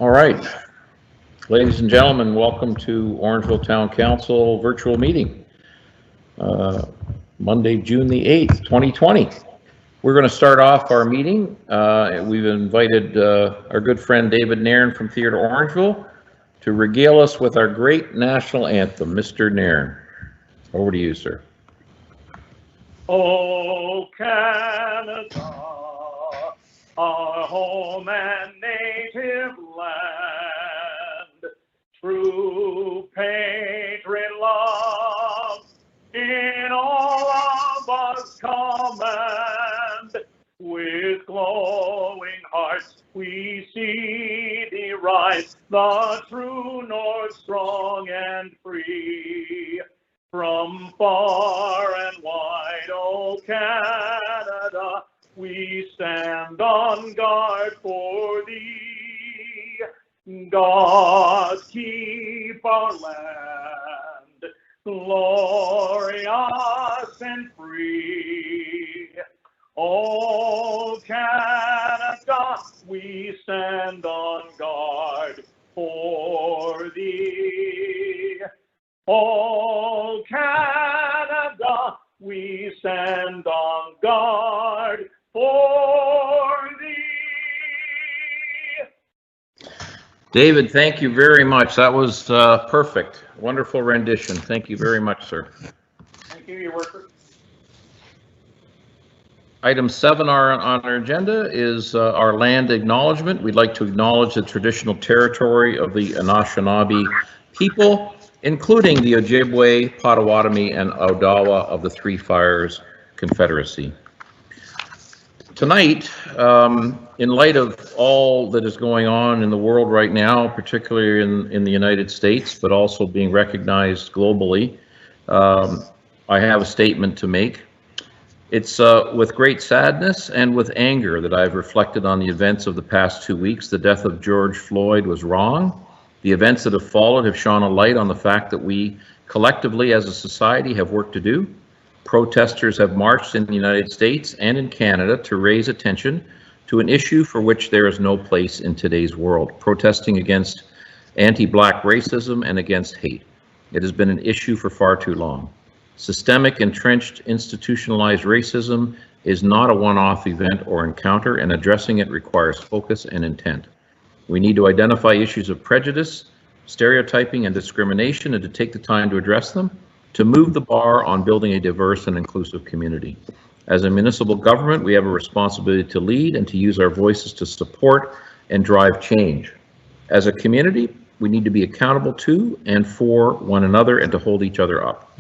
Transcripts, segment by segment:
All right, ladies and gentlemen, welcome to Orangeville Town Council virtual meeting, Monday, June the 8th, 2020. We're going to start off our meeting. We've invited our good friend David Nairn from Theatre Orangeville to regale us with our great national anthem. Mr. Nairn, over to you, sir. Oh, Canada, our home and native land, true patriot love in all of us command. With glowing hearts we see thee rise, the true north strong and free. From far and wide, oh Canada, we stand on guard for thee. God keep our land glorious and free. Oh Canada, we stand on guard for thee. Oh Canada, we stand on guard for thee. David, thank you very much. That was perfect. Wonderful rendition. Thank you very much, sir. Thank you, your worker. Item 7 on our agenda is our land acknowledgement. We'd like to acknowledge the traditional territory of the Anishinaabe people, including the Ojibwe, Potawatomi, and Odawa of the Three Fires Confederacy. Tonight, in light of all that is going on in the world right now, particularly in the United States, but also being recognized globally, I have a statement to make. It's with great sadness and with anger that I've reflected on the events of the past 2 weeks. The death of George Floyd was wrong. The events that have followed have shone a light on the fact that we collectively as a society have work to do. Protesters have marched in the United States and in Canada to raise attention to an issue for which there is no place in today's world, protesting against anti-Black racism and against hate. It has been an issue for far too long. Systemic, entrenched, institutionalized racism is not a one-off event or encounter, and addressing it requires focus and intent. We need to identify issues of prejudice, stereotyping, and discrimination, and to take the time to address them, to move the bar on building a diverse and inclusive community. As a municipal government, we have a responsibility to lead and to use our voices to support and drive change. As a community, we need to be accountable to and for one another and to hold each other up.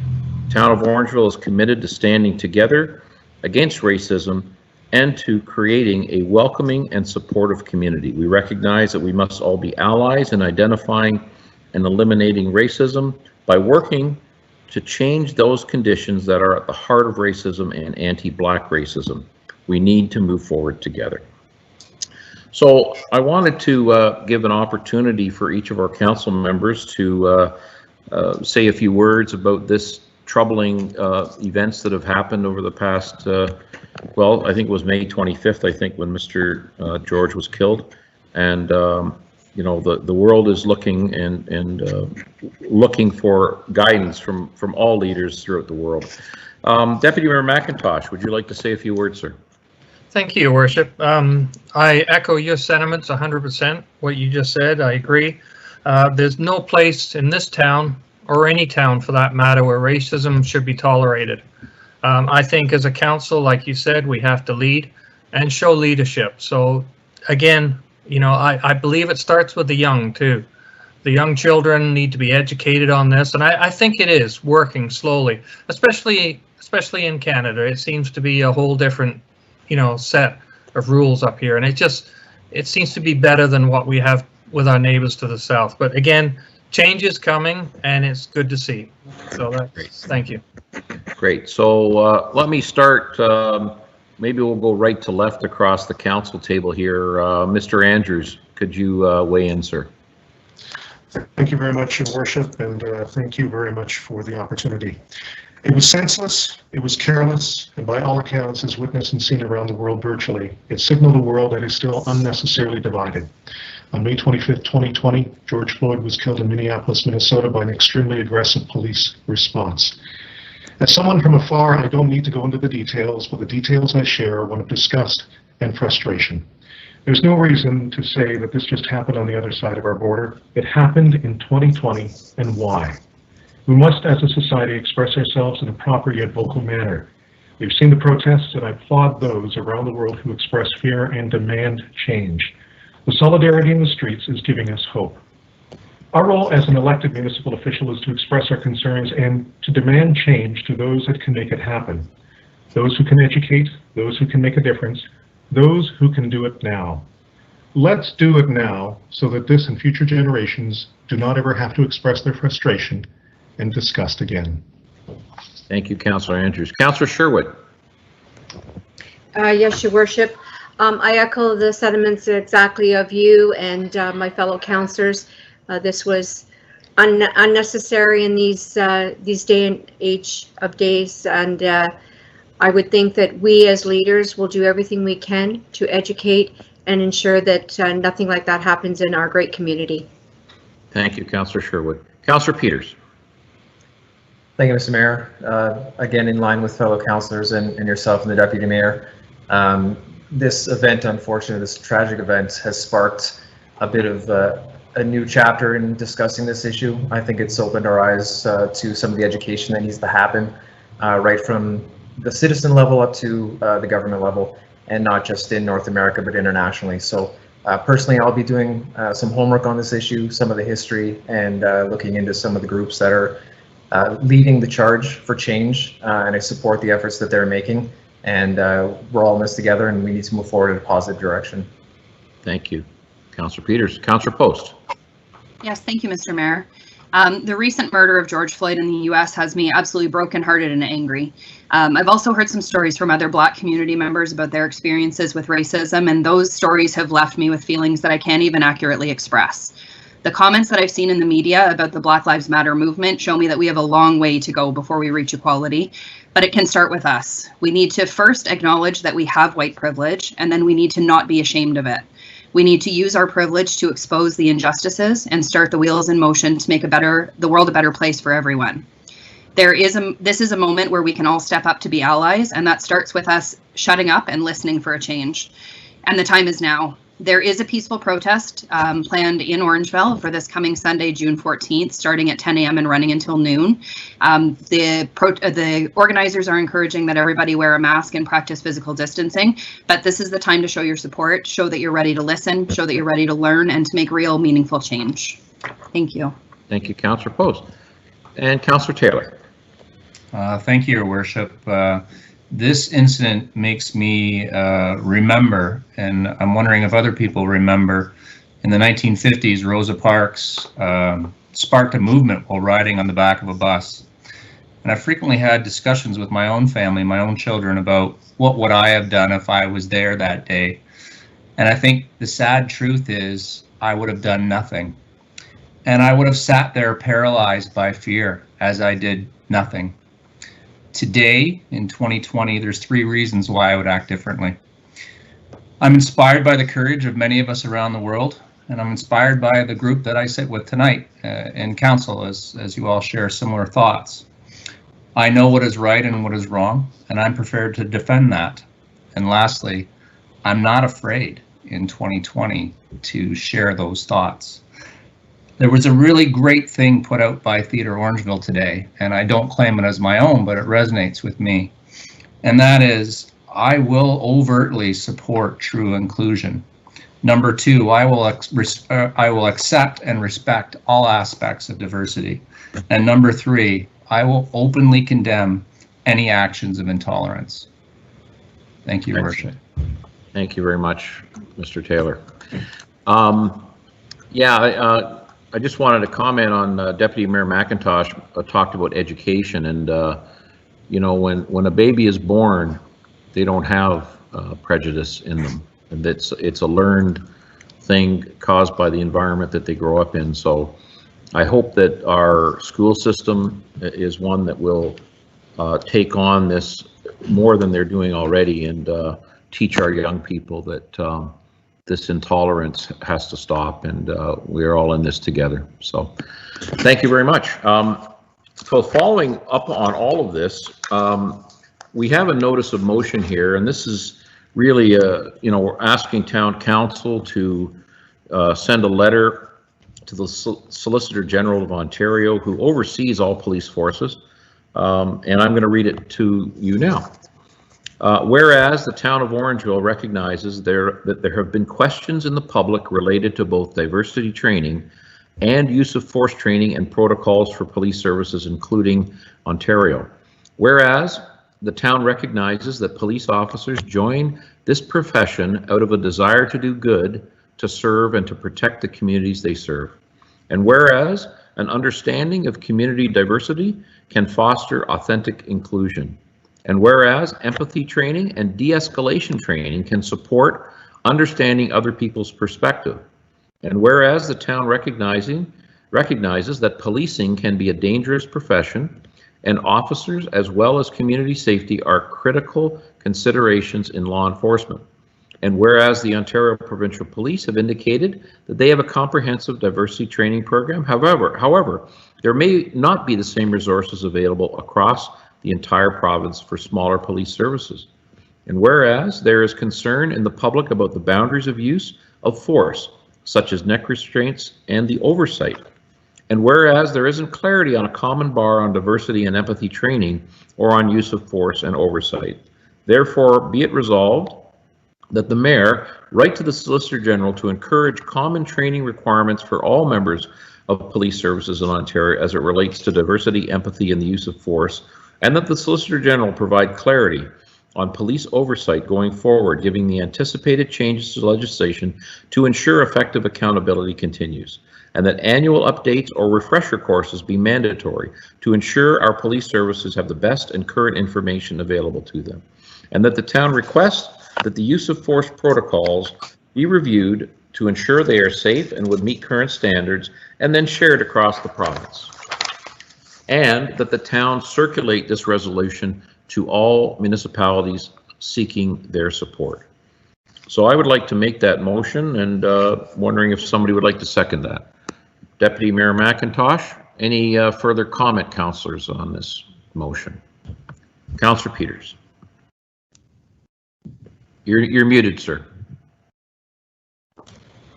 Town of Orangeville is committed to standing together against racism and to creating a welcoming and supportive community. We recognize that we must all be allies in identifying and eliminating racism by working to change those conditions that are at the heart of racism and anti-Black racism. We need to move forward together. So I wanted to give an opportunity for each of our council members to say a few words about this troubling events that have happened over the past, well, I think it was May 25th, I think, when Mr. George was killed. And, you know, the world is looking and looking for guidance from all leaders throughout the world. Deputy Mayor McIntosh, would you like to say a few words, sir? Thank you, Your Worship. I echo your sentiments 100%, what you just said. I agree. There's no place in this town, or any town for that matter, where racism should be tolerated. I think as a council, like you said, we have to lead and show leadership. So again, you know, I believe it starts with the young too. The young children need to be educated on this, and I think it is working slowly, especially in Canada. It seems to be a whole different, you know, set of rules up here, and it seems to be better than what we have with our neighbors to the south. But again, change is coming, and it's good to see. So that's, thank you. Great. So let me start. Maybe we'll go right to left across the council table here. Mr. Andrews, could you weigh in, sir? Thank you very much, Your Worship, and thank you very much for the opportunity. It was senseless, it was careless, and by all accounts is witnessed and seen around the world virtually. It signaled a world that is still unnecessarily divided. On May 25th, 2020, George Floyd was killed in Minneapolis, Minnesota by an extremely aggressive police response. As someone from afar, I don't need to go into the details, but the details I share are one of disgust and frustration. There's no reason to say that this just happened on the other side of our border. It happened in 2020, and why? We must, as a society, express ourselves in a proper yet vocal manner. We've seen the protests, and I applaud those around the world who express fear and demand change. The solidarity in the streets is giving us hope. Our role as an elected municipal official is to express our concerns and to demand change to those that can make it happen. Those who can educate, those who can make a difference, those who can do it now. Let's do it now so that this and future generations do not ever have to express their frustration and disgust again. Thank you, Councillor Andrews. Councillor Sherwood. Yes, Your Worship. I echo the sentiments exactly of you and my fellow councillors. This was unnecessary in these day and age of days, and I would think that we as leaders will do everything we can to educate and ensure that nothing like that happens in our great community. Thank you, Councillor Sherwood. Councillor Peters. Thank you, Mr. Mayor. Again, in line with fellow councillors and yourself and the Deputy Mayor, this event, unfortunately, this tragic event has sparked a bit of a new chapter in discussing this issue. I think it's opened our eyes to some of the education that needs to happen right from the citizen level up to the government level, and not just in North America, but internationally. So personally, I'll be doing some homework on this issue, some of the history, and looking into some of the groups that are leading the charge for change, and I support the efforts that they're making, and we're all in this together, and we need to move forward in a positive direction. Thank you, Councillor Peters. Councillor Post. Yes, thank you, Mr. Mayor. The recent murder of George Floyd in the U.S. has me absolutely brokenhearted and angry. I've also heard some stories from other Black community members about their experiences with racism, and those stories have left me with feelings that I can't even accurately express. The comments that I've seen in the media about the Black Lives Matter movement show me that we have a long way to go before we reach equality, but it can start with us. We need to first acknowledge that we have white privilege, and then we need to not be ashamed of it. We need to use our privilege to expose the injustices and start the wheels in motion to make the world a better place for everyone. This is a moment where we can all step up to be allies, and that starts with us shutting up and listening for a change. And the time is now. There is a peaceful protest planned in Orangeville for this coming Sunday, June 14th, starting at 10 a.m. and running until noon. The organizers are encouraging that everybody wear a mask and practice physical distancing, but this is the time to show your support, show that you're ready to listen, show that you're ready to learn, and to make real, meaningful change. Thank you. Thank you, Councillor Post. And Councillor Taylor. Thank you, Your Worship. This incident makes me remember, and I'm wondering if other people remember, in the 1950s, Rosa Parks sparked a movement while riding on the back of a bus. And I frequently had discussions with my own family, my own children, about what would I have done if I was there that day. And I think the sad truth is I would have done nothing. And I would have sat there paralyzed by fear as I did nothing. Today, in 2020, there's 3 reasons why I would act differently. I'm inspired by the courage of many of us around the world, and I'm inspired by the group that I sit with tonight in council, as you all share similar thoughts. I know what is right and what is wrong, and I'm prepared to defend that. And lastly, I'm not afraid in 2020 to share those thoughts. There was a really great thing put out by Theatre Orangeville today, and I don't claim it as my own, but it resonates with me. And that is, I will overtly support true inclusion. Number 2, I will accept and respect all aspects of diversity. And number 3, I will openly condemn any actions of intolerance. Thank you, Your Worship. Thank you very much, Mr. Taylor. I just wanted to comment on Deputy Mayor McIntosh talked about education, and you know, when a baby is born, they don't have prejudice in them, and it's a learned thing caused by the environment that they grow up in. So I hope that our school system is one that will take on this more than they're doing already, and teach our young people that this intolerance has to stop, and we're all in this together. So thank you very much. So following up on all of this, we have a notice of motion here, and this is really, we're asking town council to send a letter to the Solicitor General of Ontario, who oversees all police forces, and I'm going to read it to you now. Whereas the town of Orangeville recognizes that there have been questions in the public related to both diversity training and use of force training and protocols for police services, including Ontario. Whereas the town recognizes that police officers join this profession out of a desire to do good, to serve, and to protect the communities they serve. And whereas an understanding of community diversity can foster authentic inclusion. And whereas empathy training and de-escalation training can support understanding other people's perspective. And whereas the town recognizes that policing can be a dangerous profession, and officers as well as community safety are critical considerations in law enforcement. And whereas the Ontario Provincial Police have indicated that they have a comprehensive diversity training program, however, there may not be the same resources available across the entire province for smaller police services. And whereas there is concern in the public about the boundaries of use of force, such as neck restraints and the oversight. And whereas there isn't clarity on a common bar on diversity and empathy training or on use of force and oversight. Therefore, be it resolved that the Mayor write to the Solicitor General to encourage common training requirements for all members of police services in Ontario as it relates to diversity, empathy, and the use of force, and that the Solicitor General provide clarity on police oversight going forward, giving the anticipated changes to legislation to ensure effective accountability continues, and that annual updates or refresher courses be mandatory to ensure our police services have the best and current information available to them, and that the town requests that the use of force protocols be reviewed to ensure they are safe and would meet current standards, and then shared across the province. And that the town circulate this resolution to all municipalities seeking their support. So I would like to make that motion, and wondering if somebody would like to second that. Deputy Mayor McIntosh, any further comment, councillors, on this motion? Councillor Peters. You're muted, sir.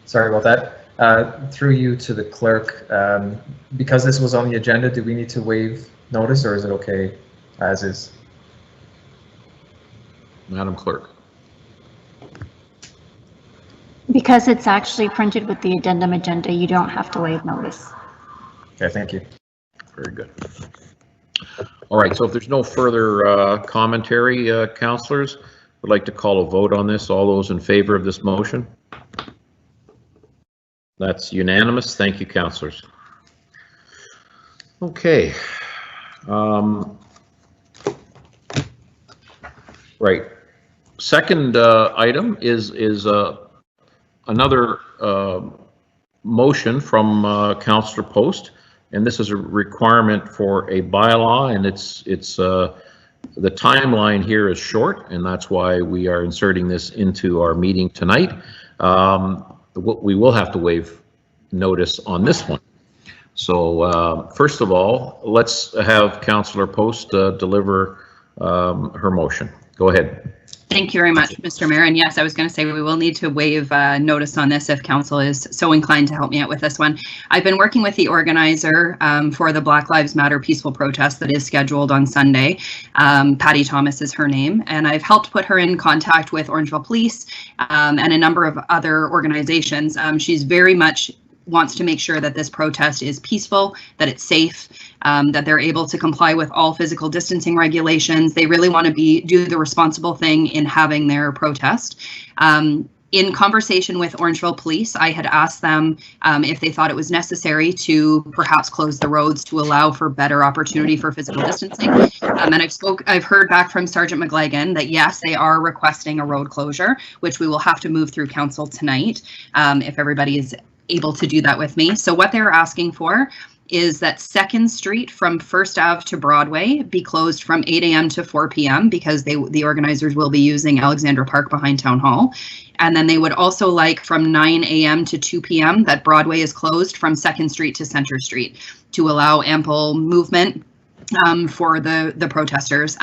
Sorry about that. Through you to the clerk, because this was on the agenda, do we need to waive notice, or is it okay as is? Madam Clerk. Because it's actually printed with the addendum agenda, you don't have to waive notice. Okay, thank you. Very good. All right, so if there's no further commentary, councillors, would like to call a vote on this. All those in favor of this motion? That's unanimous. Thank you, councillors. Okay. Right. Second item is another motion from Councillor Post, and this is a requirement for a bylaw, and it's the timeline here is short, and that's why we are inserting this into our meeting tonight. We will have to waive notice on this one. So first of all, let's have Councillor Post deliver her motion. Go ahead. Thank you very much, Mr. Mayor. And yes, I was going to say we will need to waive notice on this if council is so inclined to help me out with this one. I've been working with the organizer for the Black Lives Matter peaceful protest that is scheduled on Sunday. Patty Thomas is her name, and I've helped put her in contact with Orangeville Police and a number of other organizations. She's very much wants to make sure that this protest is peaceful, that it's safe, that they're able to comply with all physical distancing regulations. They really want to do the responsible thing in having their protest. In conversation with Orangeville Police, I had asked them if they thought it was necessary to perhaps close the roads to allow for better opportunity for physical distancing. And I've heard back from Sergeant McGlagan that yes, they are requesting a road closure, which we will have to move through council tonight if everybody is able to do that with me. So what they're asking for is that 2nd Street from First Ave to Broadway be closed from 8 a.m. to 4 p.m. because the organizers will be using Alexandra Park behind Town Hall. And then they would also like from 9 a.m. to 2 p.m. that Broadway is closed from 2nd Street to Center Street to allow ample movement for the protesters.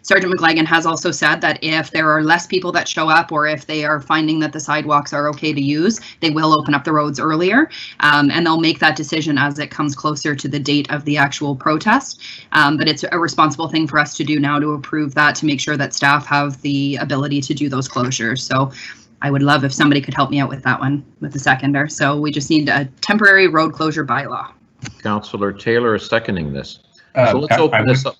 Sergeant McLagan has also said that if there are less people that show up, or if they are finding that the sidewalks are okay to use, they will open up the roads earlier, and they'll make that decision as it comes closer to the date of the actual protest. But it's a responsible thing for us to do now to approve that, to make sure that staff have the ability to do those closures. So I would love if somebody could help me out with that one, with the seconder. So we just need a temporary road closure bylaw. Councillor Taylor is seconding this. So let's open this up.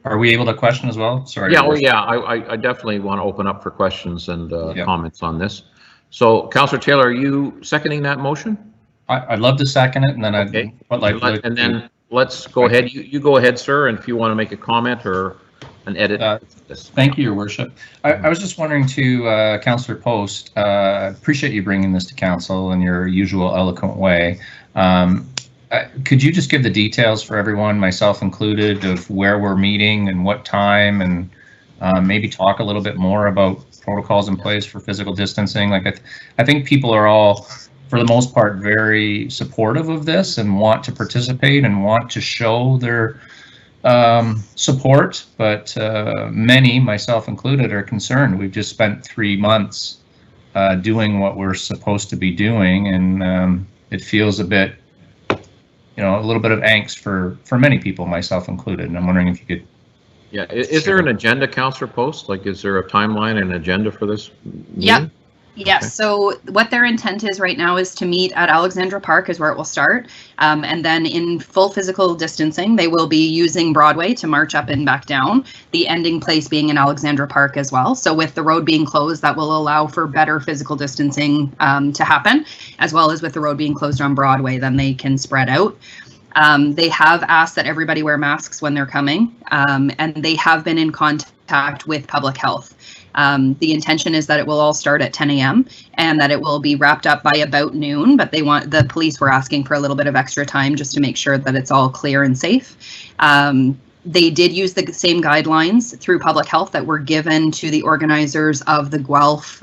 Are we able to question as well? Sorry. Yeah, I definitely want to open up for questions and comments on this. So, Councillor Taylor, are you seconding that motion? I'd love to second it, and then and then let's go ahead. You go ahead, sir, and if you want to make a comment or an edit. Thank you, Your Worship. I was just wondering to Councillor Post, appreciate you bringing this to council in your usual eloquent way. Could you just give the details for everyone, myself included, of where we're meeting and what time, and maybe talk a little bit more about protocols in place for physical distancing? Like, I think people are all, for the most part, very supportive of this and want to participate and want to show their support, but many, myself included, are concerned. We've just spent 3 months doing what we're supposed to be doing, and it feels a bit, a little bit of angst for many people, myself included. And I'm wondering if you could. Yeah, is there an agenda, Councillor Post? Like, is there a timeline and agenda for this meeting? Yep. Yes. Okay. So what their intent is right now is to meet at Alexandra Park is where it will start. And then in full physical distancing, they will be using Broadway to march up and back down, the ending place being in Alexandra Park as well. So with the road being closed, that will allow for better physical distancing to happen, as well as with the road being closed on Broadway, then they can spread out. They have asked that everybody wear masks when they're coming, and they have been in contact with public health. The intention is that it will all start at 10 a.m. and that it will be wrapped up by about noon, but the police were asking for a little bit of extra time just to make sure that it's all clear and safe. They did use the same guidelines through public health that were given to the organizers of the Guelph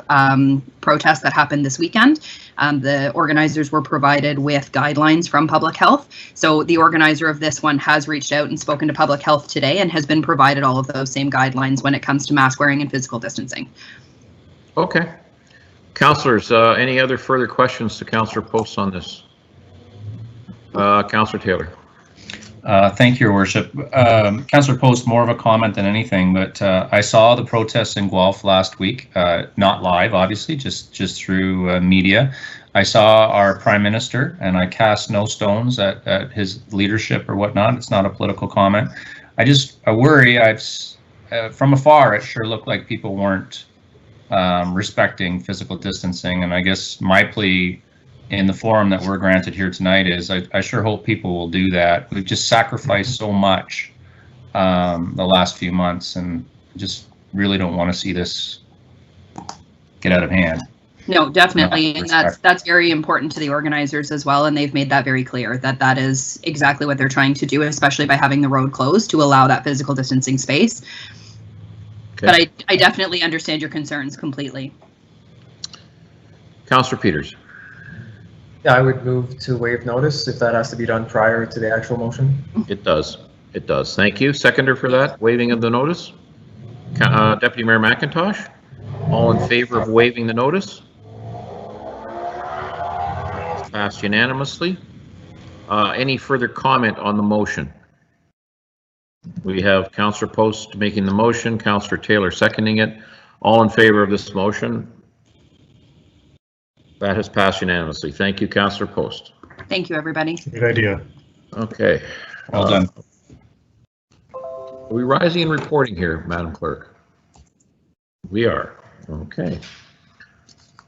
protest that happened this weekend. The organizers were provided with guidelines from public health. So the organizer of this one has reached out and spoken to public health today and has been provided all of those same guidelines when it comes to mask wearing and physical distancing. Okay. Councillors, any other further questions to Councillor Post on this? Councillor Taylor. Thank you, Your Worship. Councillor Post, more of a comment than anything, but I saw the protests in Guelph last week, not live, obviously, just through media. I saw our Prime Minister, and I cast no stones at his leadership or whatnot. It's not a political comment. I worry. From afar, it sure looked like people weren't respecting physical distancing, and I guess my plea in the forum that we're granted here tonight is I sure hope people will do that. We've just sacrificed so much the last few months, and just really don't want to see this get out of hand. No, definitely, and that's very important to the organizers as well, and they've made that very clear that that is exactly what they're trying to do, especially by having the road closed to allow that physical distancing space. Okay. But I definitely understand your concerns completely. Councillor Peters. Yeah, I would move to waive notice if that has to be done prior to the actual motion. It does. It does. Thank you. Seconder for that, waiving of the notice. Deputy Mayor McIntosh, all in favor of waiving the notice? Passed unanimously. Any further comment on the motion? We have Councillor Post making the motion, Councillor Taylor seconding it. All in favor of this motion? That has passed unanimously. Thank you, Councillor Post. Thank you, everybody. Good idea. Okay. Well done. Are we rising and reporting here, Madam Clerk? We are. Okay.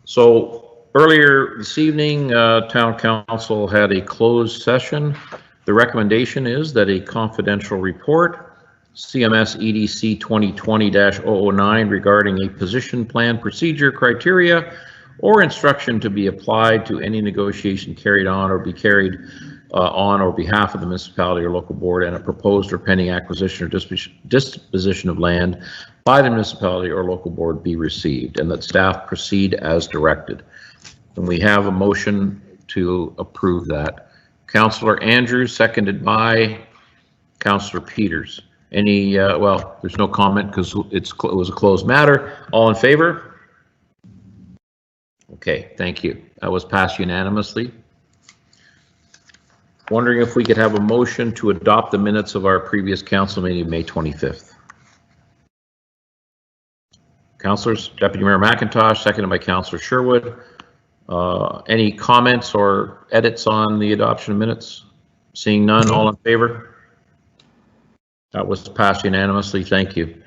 So earlier this evening, Town Council had a closed session. The recommendation is that a confidential report, CMS EDC 2020-009, regarding a position plan procedure criteria or instruction to be applied to any negotiation carried on or be carried on or behalf of the municipality or local board, and a proposed or pending acquisition or disposition of land by the municipality or local board be received, and that staff proceed as directed. And we have a motion to approve that. Councillor Andrews, seconded by Councillor Peters. Any, well, there's no comment because it was a closed matter. All in favor? Okay, thank you. That was passed unanimously. Wondering if we could have a motion to adopt the minutes of our previous council meeting, May 25th. Councillors, Deputy Mayor McIntosh, seconded by Councillor Sherwood. Any comments or edits on the adoption of minutes? Seeing none, all in favor? That was passed unanimously. Thank you.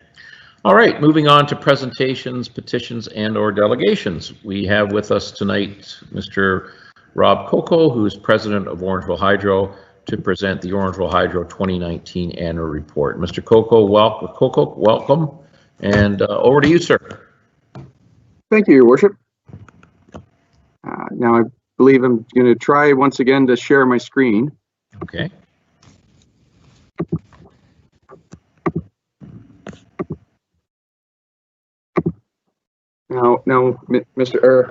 All right, moving on to presentations, petitions, and/or delegations. We have with us tonight Mr. Rob Coco, who is president of Orangeville Hydro, to present the Orangeville Hydro 2019 annual report. Mr. Coco, welcome, and over to you, sir. Thank you, Your Worship. Now I believe I'm going to try once again to share my screen. Okay. Now,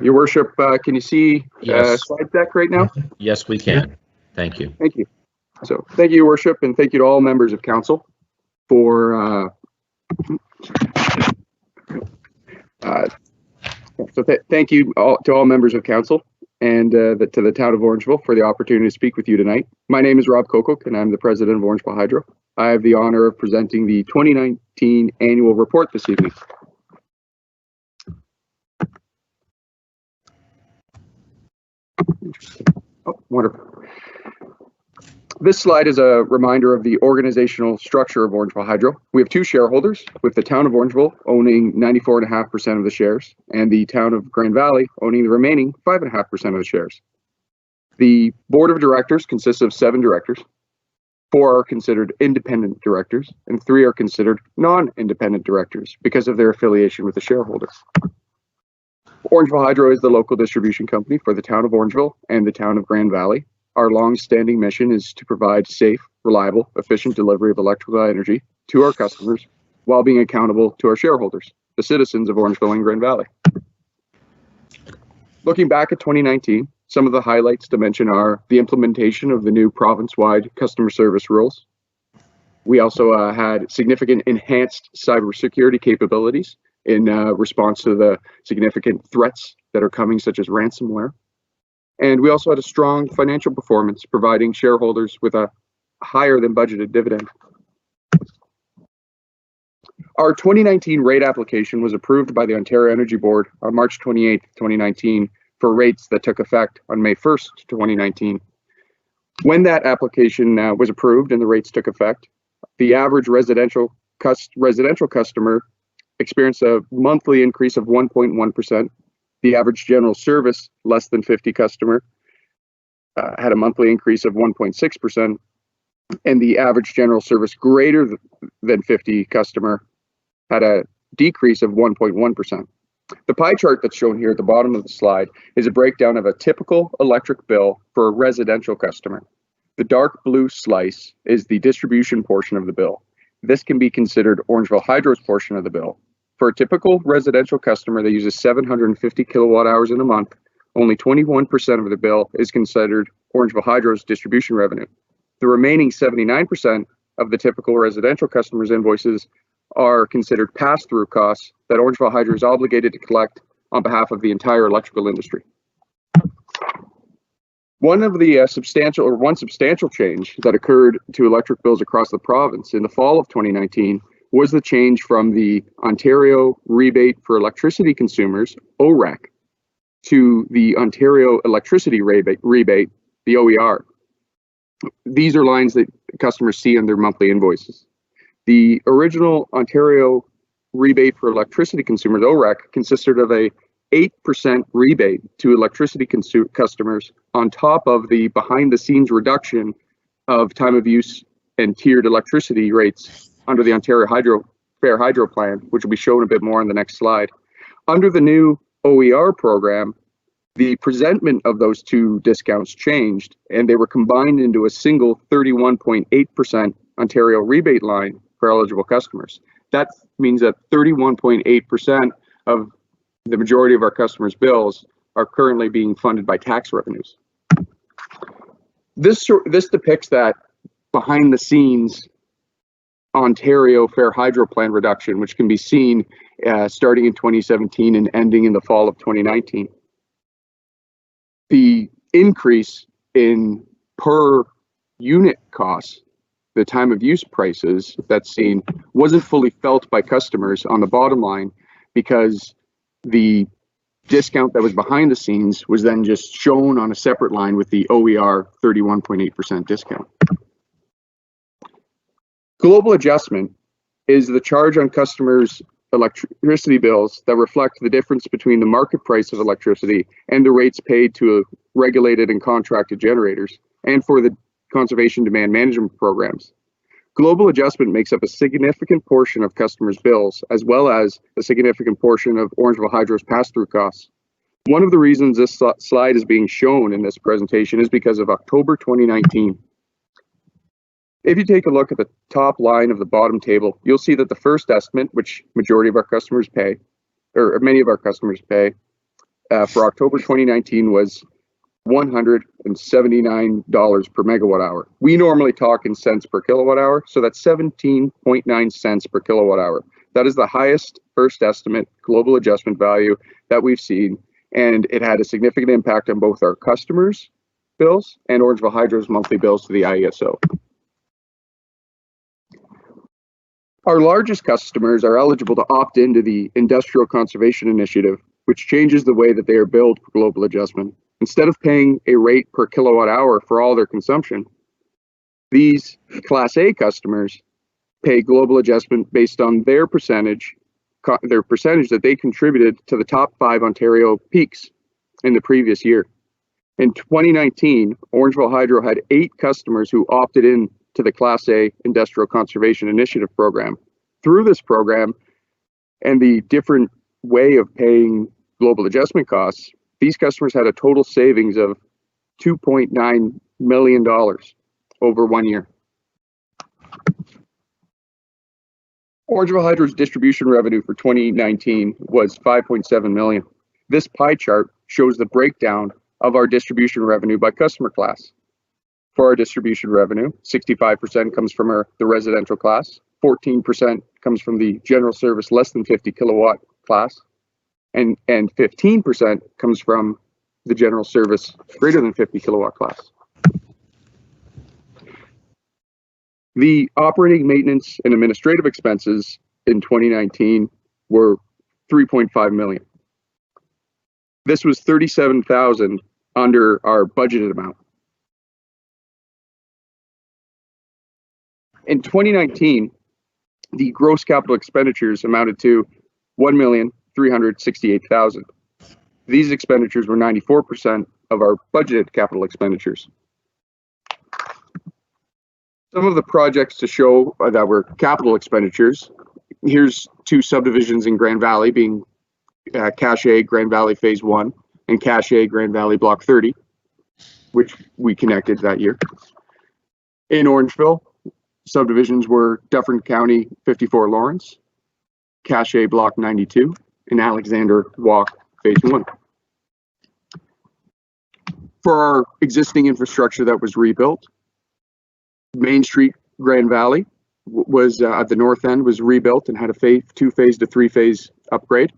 Your Worship, can you see Yes. slide deck right now? Yes, we can. Thank you. Thank you. So thank you, Your Worship, and thank you to all members of council for thank you to all members of council and to the town of Orangeville for the opportunity to speak with you tonight. My name is Rob Kokok, and I'm the president of Orangeville Hydro. I have the honor of presenting the 2019 annual report this evening. Oh, wonderful. This slide is a reminder of the organizational structure of Orangeville Hydro. We have two shareholders, with the town of Orangeville owning 94.5% of the shares and the town of Grand Valley owning the remaining 5.5% of the shares. The board of directors consists of 7 directors. 4 are considered independent directors and 3 are considered non-independent directors because of their affiliation with the shareholder. Orangeville Hydro is the local distribution company for the town of Orangeville and the town of Grand Valley. Our long-standing mission is to provide safe, reliable, efficient delivery of electrical energy to our customers while being accountable to our shareholders, the citizens of Orangeville and Grand Valley. Looking back at 2019, some of the highlights to mention are the implementation of the new province-wide customer service rules. We also had significant enhanced cybersecurity capabilities in response to the significant threats that are coming, such as ransomware. And we also had a strong financial performance, providing shareholders with a higher than budgeted dividend. Our 2019 rate application was approved by the Ontario Energy Board on March 28, 2019, for rates that took effect on May 1st, 2019. When that application was approved and the rates took effect, the average residential customer experienced a monthly increase of 1.1%. The average general service less than 50 customer had a monthly increase of 1.6%, and the average general service greater than 50 customer had a decrease of 1.1%. The pie chart that's shown here at the bottom of the slide is a breakdown of a typical electric bill for a residential customer. The dark blue slice is the distribution portion of the bill. This can be considered Orangeville Hydro's portion of the bill. For a typical residential customer that uses 750 kilowatt hours in a month, only 21% of the bill is considered Orangeville Hydro's distribution revenue. The remaining 79% of the typical residential customer's invoices are considered pass-through costs that Orangeville Hydro is obligated to collect on behalf of the entire electrical industry. One substantial change that occurred to electric bills across the province in the fall of 2019 was the change from the Ontario Rebate for Electricity Consumers, OREC, to the Ontario Electricity Rebate, the OER. These are lines that customers see on their monthly invoices. The original Ontario Rebate for Electricity Consumers, OREC, consisted of a 8% rebate to electricity customers on top of the behind-the-scenes reduction of time of use and tiered electricity rates under the Ontario Fair Hydro Plan, which will be shown a bit more on the next slide. Under the new OER program, The presentment of those two discounts changed, and they were combined into a single 31.8% Ontario rebate line for eligible customers. That means that 31.8% of the majority of our customers' bills are currently being funded by tax revenues. This depicts that behind the scenes Ontario Fair Hydro Plan reduction, which can be seen starting in 2017 and ending in the fall of 2019. The increase in per unit costs, the time of use prices that's seen, wasn't fully felt by customers on the bottom line because the discount that was behind the scenes was then just shown on a separate line with the OER 31.8% discount. Global adjustment is the charge on customers' electricity bills that reflect the difference between the market price of electricity and the rates paid to regulated and contracted generators and for the conservation demand management programs. Global adjustment makes up a significant portion of customers' bills, as well as a significant portion of Orangeville Hydro's pass-through costs. One of the reasons this slide is being shown in this presentation is because of October 2019. If you take a look at the top line of the bottom table, you'll see that the first estimate, which majority of our customers pay, or many of our customers pay, for October 2019 was $179 per megawatt hour. We normally talk in cents per kilowatt hour, so that's 17.9 cents per kilowatt hour. That is the highest first estimate global adjustment value that we've seen, and it had a significant impact on both our customers' bills and Orangeville Hydro's monthly bills to the IESO. Our largest customers are eligible to opt into the Industrial Conservation Initiative, which changes the way that they are billed for global adjustment. Instead of paying a rate per kilowatt hour for all their consumption, these Class A customers pay global adjustment based on their percentage that they contributed to the top 5 Ontario peaks in the previous year. In 2019, Orangeville Hydro had 8 customers who opted in to the Class A Industrial Conservation Initiative program. Through this program and the different way of paying global adjustment costs, these customers had a total savings of $2.9 million over 1 year. Orangeville Hydro's distribution revenue for 2019 was $5.7 million. This pie chart shows the breakdown of our distribution revenue by customer class. For our distribution revenue, 65% comes from the residential class, 14% comes from the general service less than 50 kilowatt class, and 15% comes from the general service greater than 50 kilowatt class. The operating, maintenance, and administrative expenses in 2019 were $3.5 million. This was $37,000 under our budgeted amount. In 2019, the gross capital expenditures amounted to $1,368,000. These expenditures were 94% of our budgeted capital expenditures. Some of the projects to show that were capital expenditures, here's 2 subdivisions in Grand Valley, being Cache A Grand Valley Phase 1 and Cache A Grand Valley Block 30, which we connected that year. In Orangeville, subdivisions were Dufferin County 54 Lawrence, Cache A Block 92, and Alexander Walk Phase 1. For our existing infrastructure that was rebuilt, Main Street Grand Valley was at the north end was rebuilt and had a 2-phase to 3-phase upgrade.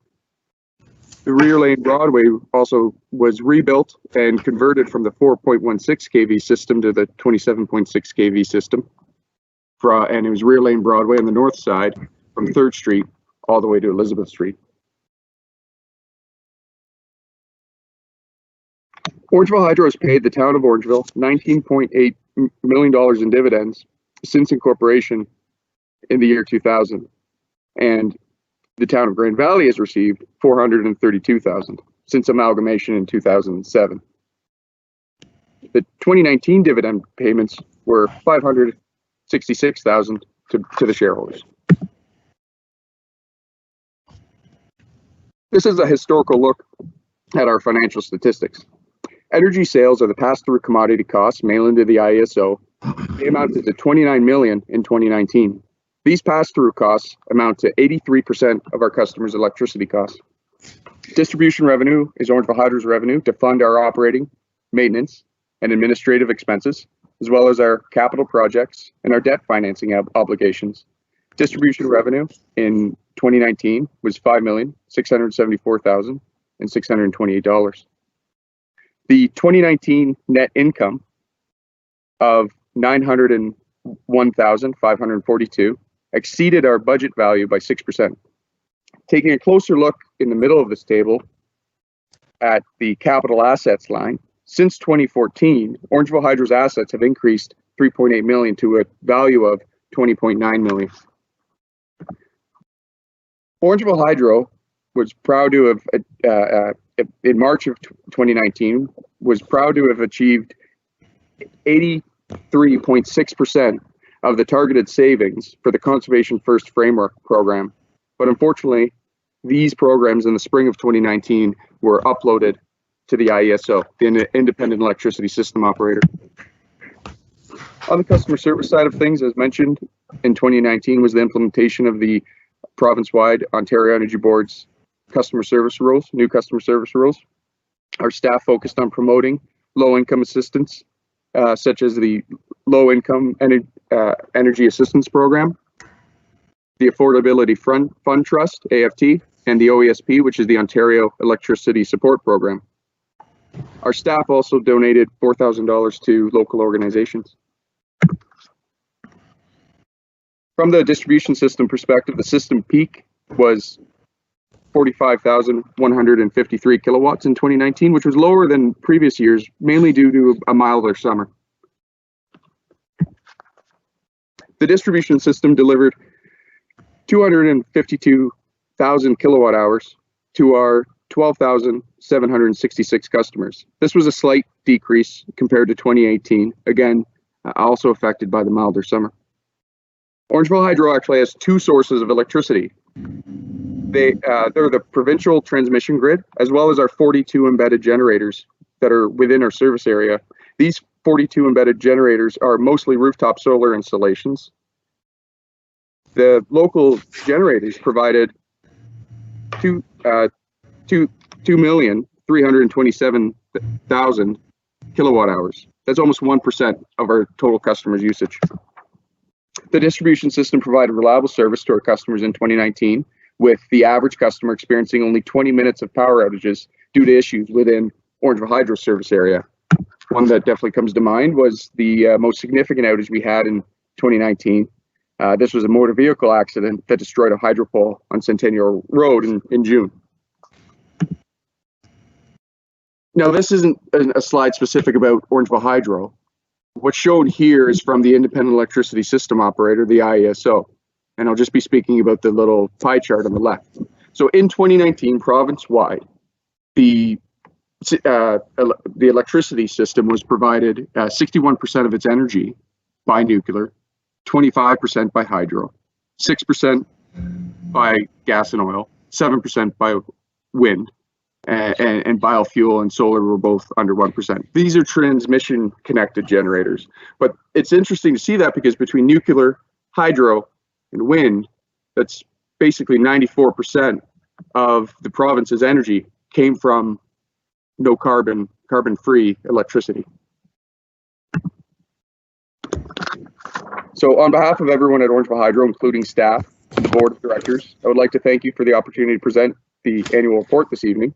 The rear lane Broadway also was rebuilt and converted from the 4.16 kV system to the 27.6 kV system. And it was rear lane Broadway on the north side from 3rd Street all the way to Elizabeth Street. Orangeville Hydro has paid the town of Orangeville $19.8 million in dividends since incorporation in the year 2000. And the town of Grand Valley has received $432,000 since amalgamation in 2007. The 2019 dividend payments were $566,000 to the shareholders. This is a historical look at our financial statistics. Energy sales are the pass-through commodity costs mailed into the IESO. They amounted to $29 million in 2019. These pass-through costs amount to 83% of our customers' electricity costs. Distribution revenue is Orangeville Hydro's revenue to fund our operating, maintenance, and administrative expenses, as well as our capital projects and our debt financing obligations. Distribution revenue in 2019 was $5,674,628. The 2019 net income of $901,542 exceeded our budget value by 6%. Taking a closer look in the middle of this table at the capital assets line, since 2014, Orangeville Hydro's assets have increased $3.8 million to a value of $20.9 million. Orangeville Hydro was proud to have, in March of 2019, was proud to have achieved 83.6% of the targeted savings for the Conservation First Framework program. But unfortunately, these programs in the spring of 2019 were uploaded to the IESO, the Independent Electricity System Operator. On the customer service side of things, as mentioned, in 2019 was the implementation of the province-wide Ontario Energy Board's customer service rules, new customer service rules. Our staff focused on promoting low-income assistance, such as the Low-Income Energy Assistance Program, the Affordability Fund Trust, AFT, and the OESP, which is the Ontario Electricity Support Program. Our staff also donated $4,000 to local organizations. From the distribution system perspective, the system peak was 45,153 kilowatts in 2019, which was lower than previous years, mainly due to a milder summer. The distribution system delivered 252,000 kilowatt hours to our 12,766 customers. This was a slight decrease compared to 2018, again, also affected by the milder summer. Orangeville Hydro actually has two sources of electricity. They're the provincial transmission grid, as well as our 42 embedded generators that are within our service area. These 42 embedded generators are mostly rooftop solar installations. The local generators provided 2,327,000 kilowatt hours. That's almost 1% of our total customers' usage. The distribution system provided reliable service to our customers in 2019, with the average customer experiencing only 20 minutes of power outages due to issues within Orangeville Hydro service area. One that definitely comes to mind was the most significant outage we had in 2019. This was a motor vehicle accident that destroyed a hydro pole on Centennial Road in June. Now, this isn't a slide specific about Orangeville Hydro. What's shown here is from the Independent Electricity System Operator, the IESO, and I'll just be speaking about the little pie chart on the left. So in 2019, province-wide, the electricity system was provided 61% of its energy by nuclear, 25% by hydro, 6% by gas and oil, 7% by wind, and biofuel and solar were both under 1%. These are transmission connected generators. But it's interesting to see that because between nuclear, hydro, and wind, that's basically 94% of the province's energy came from no carbon-free electricity. So on behalf of everyone at Orangeville Hydro, including staff and the board of directors, I would like to thank you for the opportunity to present the annual report this evening.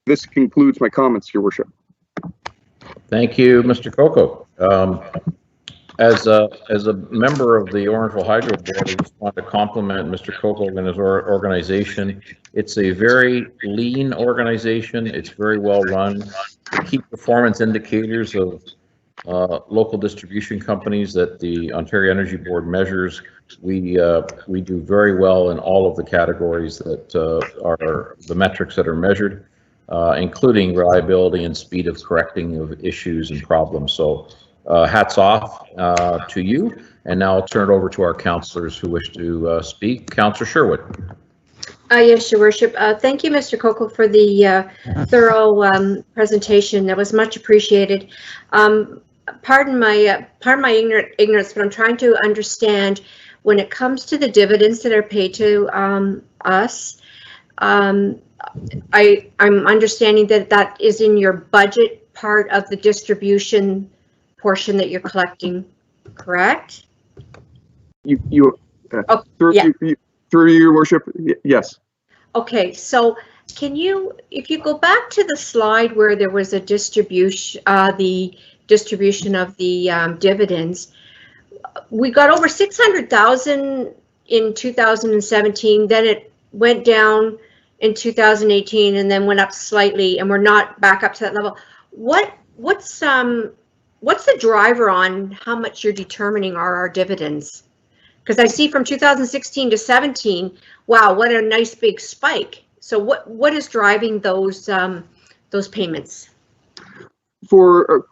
This concludes my comments, Your Worship. Thank you, Mr. Coco. As a member of the Orangeville Hydro Board, I just want to compliment Mr. Coco and his organization. It's a very lean organization. It's very well run. Key performance indicators of local distribution companies that the Ontario Energy Board measures, we do very well in all of the categories that are the metrics that are measured, including reliability and speed of correcting of issues and problems. So hats off to you. And now I'll turn it over to our councillors who wish to speak. Councillor Sherwood. Yes, Your Worship. Thank you, Mr. Coco, for the thorough presentation. That was much appreciated. Pardon my ignorance, but I'm trying to understand when it comes to the dividends that are paid to us. I'm understanding that that is in your budget part of the distribution portion that you're collecting, correct? Through your worship, yes. Okay, so can you, if you go back to the slide where there was a distribution, the distribution of the dividends, we got over 600,000 in 2017, then it went down in 2018 and then went up slightly, and we're not back up to that level. What's the driver on how much you're determining are our dividends? Because I see from 2016 to 17, wow, what a nice big spike. So what is driving those payments? For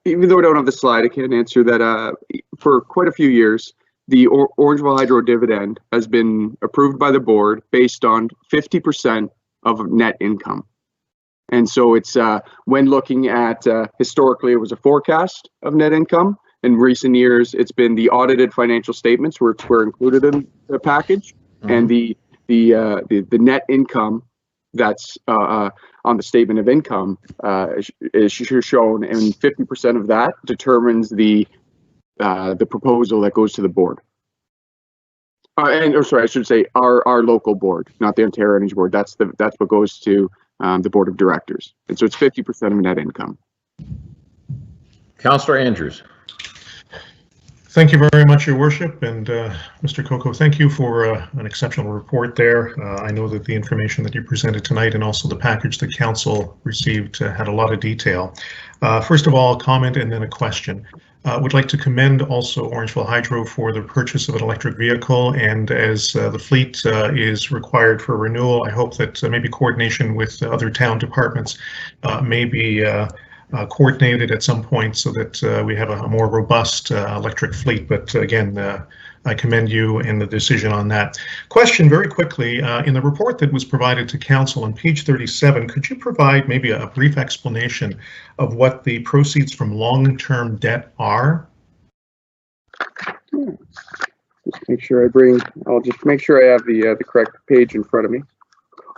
even though I don't have the slide, I can't answer that. For quite a few years, the Orangeville Hydro dividend has been approved by the board based on 50% of net income. And so it's when looking at historically, it was a forecast of net income. In recent years, it's been the audited financial statements which were included in the package, and the net income that's on the statement of income is shown, and 50% of that determines the proposal that goes to the board. Sorry, I should say our local board, not the Ontario Energy Board. That's what goes to the board of directors, and so it's 50% of net income. Councillor Andrews. Thank you very much, Your Worship, and Mr. Coco, thank you for an exceptional report there. I know that the information that you presented tonight and also the package the council received had a lot of detail. First of all, a comment and then a question. Would like to commend also Orangeville Hydro for the purchase of an electric vehicle, and as the fleet is required for renewal, I hope that maybe coordination with other town departments may be coordinated at some point so that we have a more robust electric fleet. But again, I commend you in the decision on that. Question very quickly, in the report that was provided to council on page 37, could you provide maybe a brief explanation of what the proceeds from long-term debt are? Just make sure I'll just make sure I have the correct page in front of me.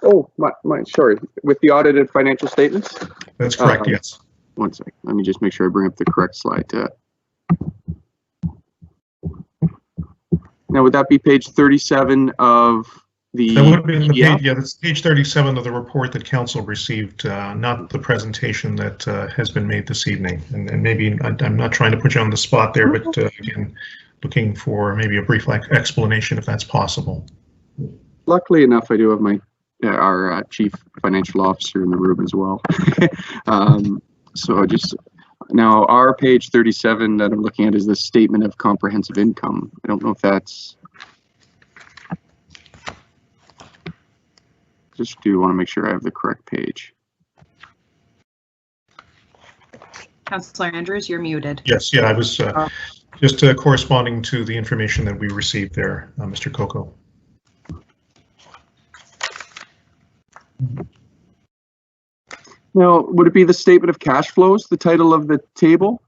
Oh, sorry, with the audited financial statements? That's correct, yes. One second, let me just make sure I bring up the correct slide. Now, would that be page 37 of the? That would be in the page, yeah, that's page 37 of the report that council received, not the presentation that has been made this evening. And maybe I'm not trying to put you on the spot there, but again, looking for maybe a brief explanation if that's possible. Luckily enough, I do have our chief financial officer in the room as well. So just now, our page 37 that I'm looking at is the statement of comprehensive income. I don't know if that's. Just do want to make sure I have the correct page. Councillor Andrews, you're muted. Yes, yeah, I was just corresponding to the information that we received there, Mr. Coco. Now, would it be the statement of cash flows, the title of the table?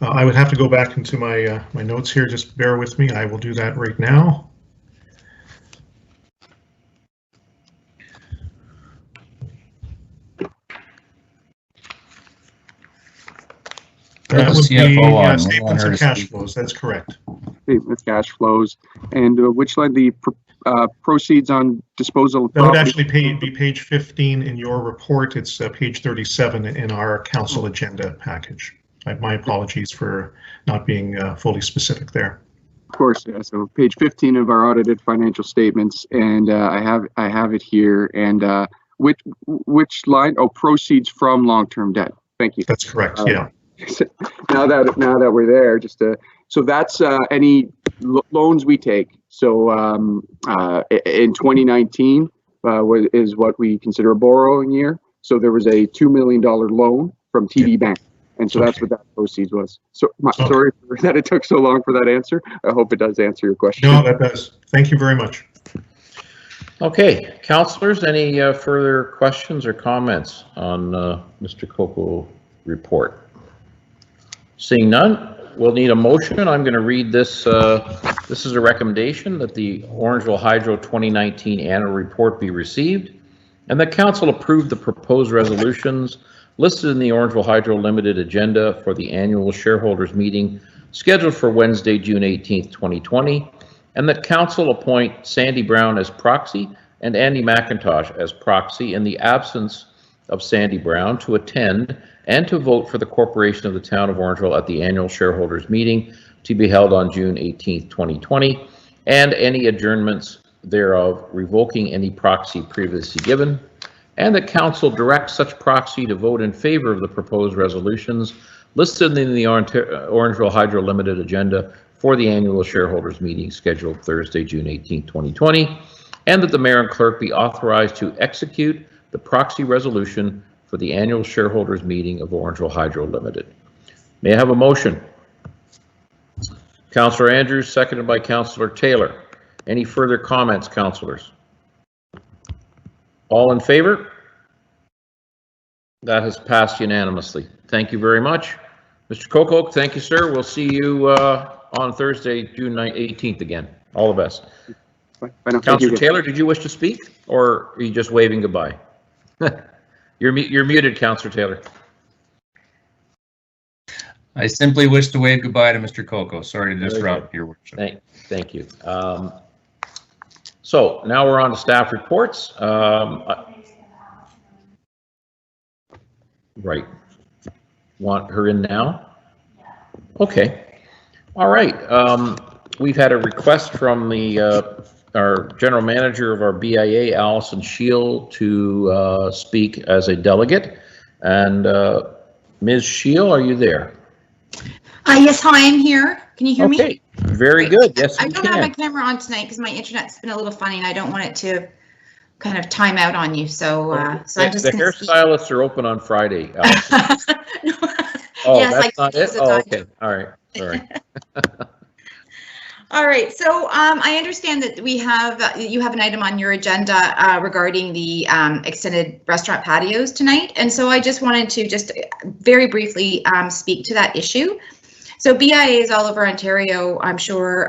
I would have to go back into my my notes here. Just bear with me. I will do that right now. That would be statements of cash flows. That's correct. Statement of cash flows, and which line? The proceeds on disposal of that would actually be page 15 in your report. It's page 37 in our council agenda package. My apologies for not being fully specific there. Of course, yeah. So page 15 of our audited financial statements, and I have it here. And which line? Oh, proceeds from long-term debt. Thank you. That's correct. Yeah. Now that we're there, so that's any loans we take. So in 2019 is what we consider a borrowing year. So there was a $2 million loan from TD Bank, and so that's what that proceeds was. So sorry that it took so long for that answer. I hope it does answer your question. No, that does. Thank you very much. Okay, councillors, any further questions or comments on Mr. Coco report? Seeing none, we'll need a motion. I'm going to read this. This is a recommendation that the Orangeville Hydro 2019 annual report be received, and the council approve the proposed resolutions listed in the Orangeville Hydro Limited agenda for the annual shareholders meeting scheduled for Wednesday, June 18th, 2020, and that council appoint Sandy Brown as proxy and Andy McIntosh as proxy in the absence of Sandy Brown to attend and to vote for the corporation of the town of Orangeville at the annual shareholders meeting to be held on June 18th, 2020, and any adjournments thereof, revoking any proxy previously given, and that council directs such proxy to vote in favor of the proposed resolutions listed in the Orangeville Hydro Limited agenda for the annual shareholders meeting scheduled Thursday, June 18, 2020, and that the mayor and clerk be authorized to execute the proxy resolution for the annual shareholders meeting of Orangeville Hydro Limited. May I have a motion? Councillor Andrews, seconded by Councillor Taylor. Any further comments, councillors? All in favor? That has passed unanimously. Thank you very much. Mr. Coco, thank you, sir. We'll see you on Thursday, June 18th again. All the best. Councillor Taylor, did you wish to speak, or are you just waving goodbye? You're muted, Councillor Taylor. I simply wish to wave goodbye to Mr. Coco. Sorry to disrupt your worship. Thank you. So now we're on to staff reports. Right. Want her in now? Okay. All right. We've had a request from the our general manager of our BIA, Allison Shield, to speak as a delegate. And Ms. Shield, are you there? Yes, hi, I'm here. Can you hear me? Okay, very good. Yes, I don't have my camera on tonight because my internet's been a little funny and I don't want it to kind of time out on you. So, so I'm just the hairstylists are open on Friday. No. Oh, yes, that's not it? Oh, okay. All right. All right. All right. So I understand that we have you have an item on your agenda regarding the extended restaurant patios tonight. And so I just wanted to just very briefly speak to that issue. So BIAs all over Ontario, I'm sure,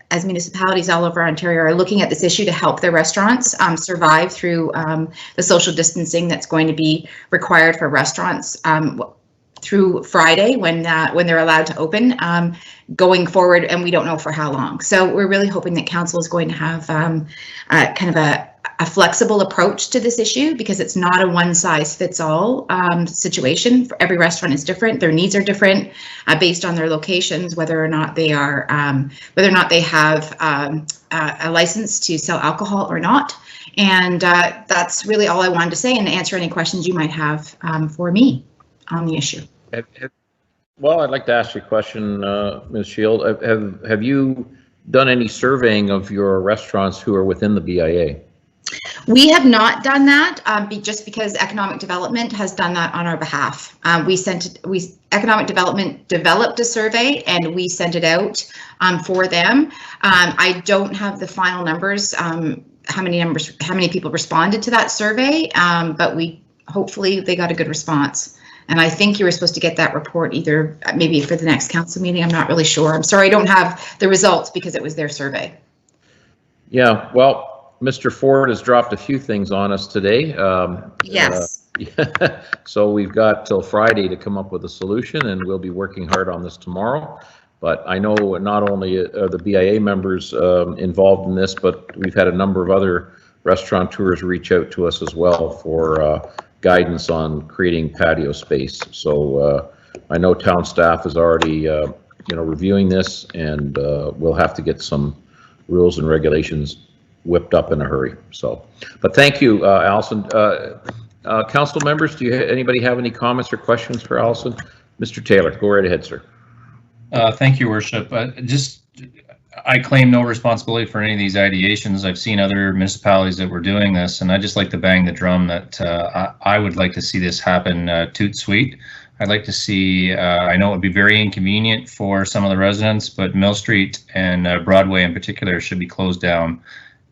as municipalities all over Ontario are looking at this issue to help their restaurants survive through the social distancing that's going to be required for restaurants through Friday when they're allowed to open going forward, and we don't know for how long. So we're really hoping that council is going to have kind of a flexible approach to this issue, because it's not a one-size-fits-all situation. Every restaurant is different. Their needs are different based on their locations, whether or not they are, whether or not they have a license to sell alcohol or not. And that's really all I wanted to say, and to answer any questions you might have for me on the issue. Well, I'd like to ask you a question, Ms. Shield. Have you done any surveying of your restaurants who are within the BIA? We have not done that just because Economic Development has done that on our behalf. Economic Development developed a survey and we sent it out for them. I don't have the final numbers, how many people responded to that survey, but hopefully they got a good response. And I think you were supposed to get that report either maybe for the next council meeting. I'm not really sure. I'm sorry, I don't have the results because it was their survey. Yeah, well, Mr. Ford has dropped a few things on us today. Yes. So we've got till Friday to come up with a solution, and we'll be working hard on this tomorrow. But I know not only are the BIA members involved in this, but we've had a number of other restaurateurs reach out to us as well for guidance on creating patio space. So I know town staff is already reviewing this, and we'll have to get some rules and regulations whipped up in a hurry. So, but thank you, Allison. Council members, anybody have any comments or questions for Allison? Mr. Taylor, go right ahead, sir. Thank you, Worship. I claim no responsibility for any of these ideations. I've seen other municipalities that were doing this, and I just like to bang the drum that I would like to see this happen toot sweet. I'd like to see, I know it would be very inconvenient for some of the residents, but Mill Street and Broadway in particular should be closed down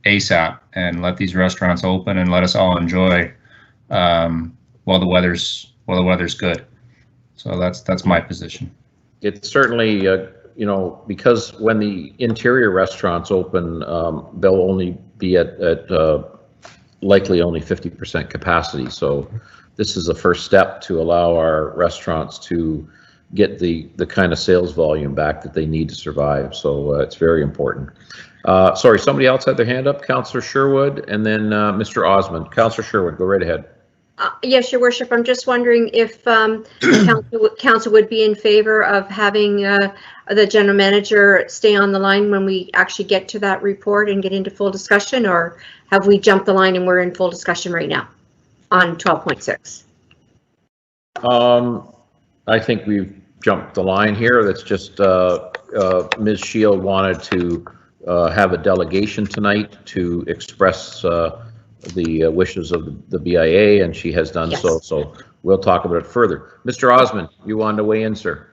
ASAP and let these restaurants open and let us all enjoy while the weather's good. So that's my position. It's certainly, you know, because when the interior restaurants open, they'll only be at likely only 50% capacity. So this is the first step to allow our restaurants to get the kind of sales volume back that they need to survive. So it's very important. Sorry, somebody else had their hand up, Councillor Sherwood, and then Mr. Osmond. Councillor Sherwood, go right ahead. Yes, Your Worship. I'm just wondering if council would be in favor of having the general manager stay on the line when we actually get to that report and get into full discussion, or have we jumped the line and we're in full discussion right now on 12.6? I think we've jumped the line here. That's just Ms. Shield wanted to have a delegation tonight to express the wishes of the BIA, and she has done so. So we'll talk about it further. Mr. Osmond, you wanted to weigh in, sir?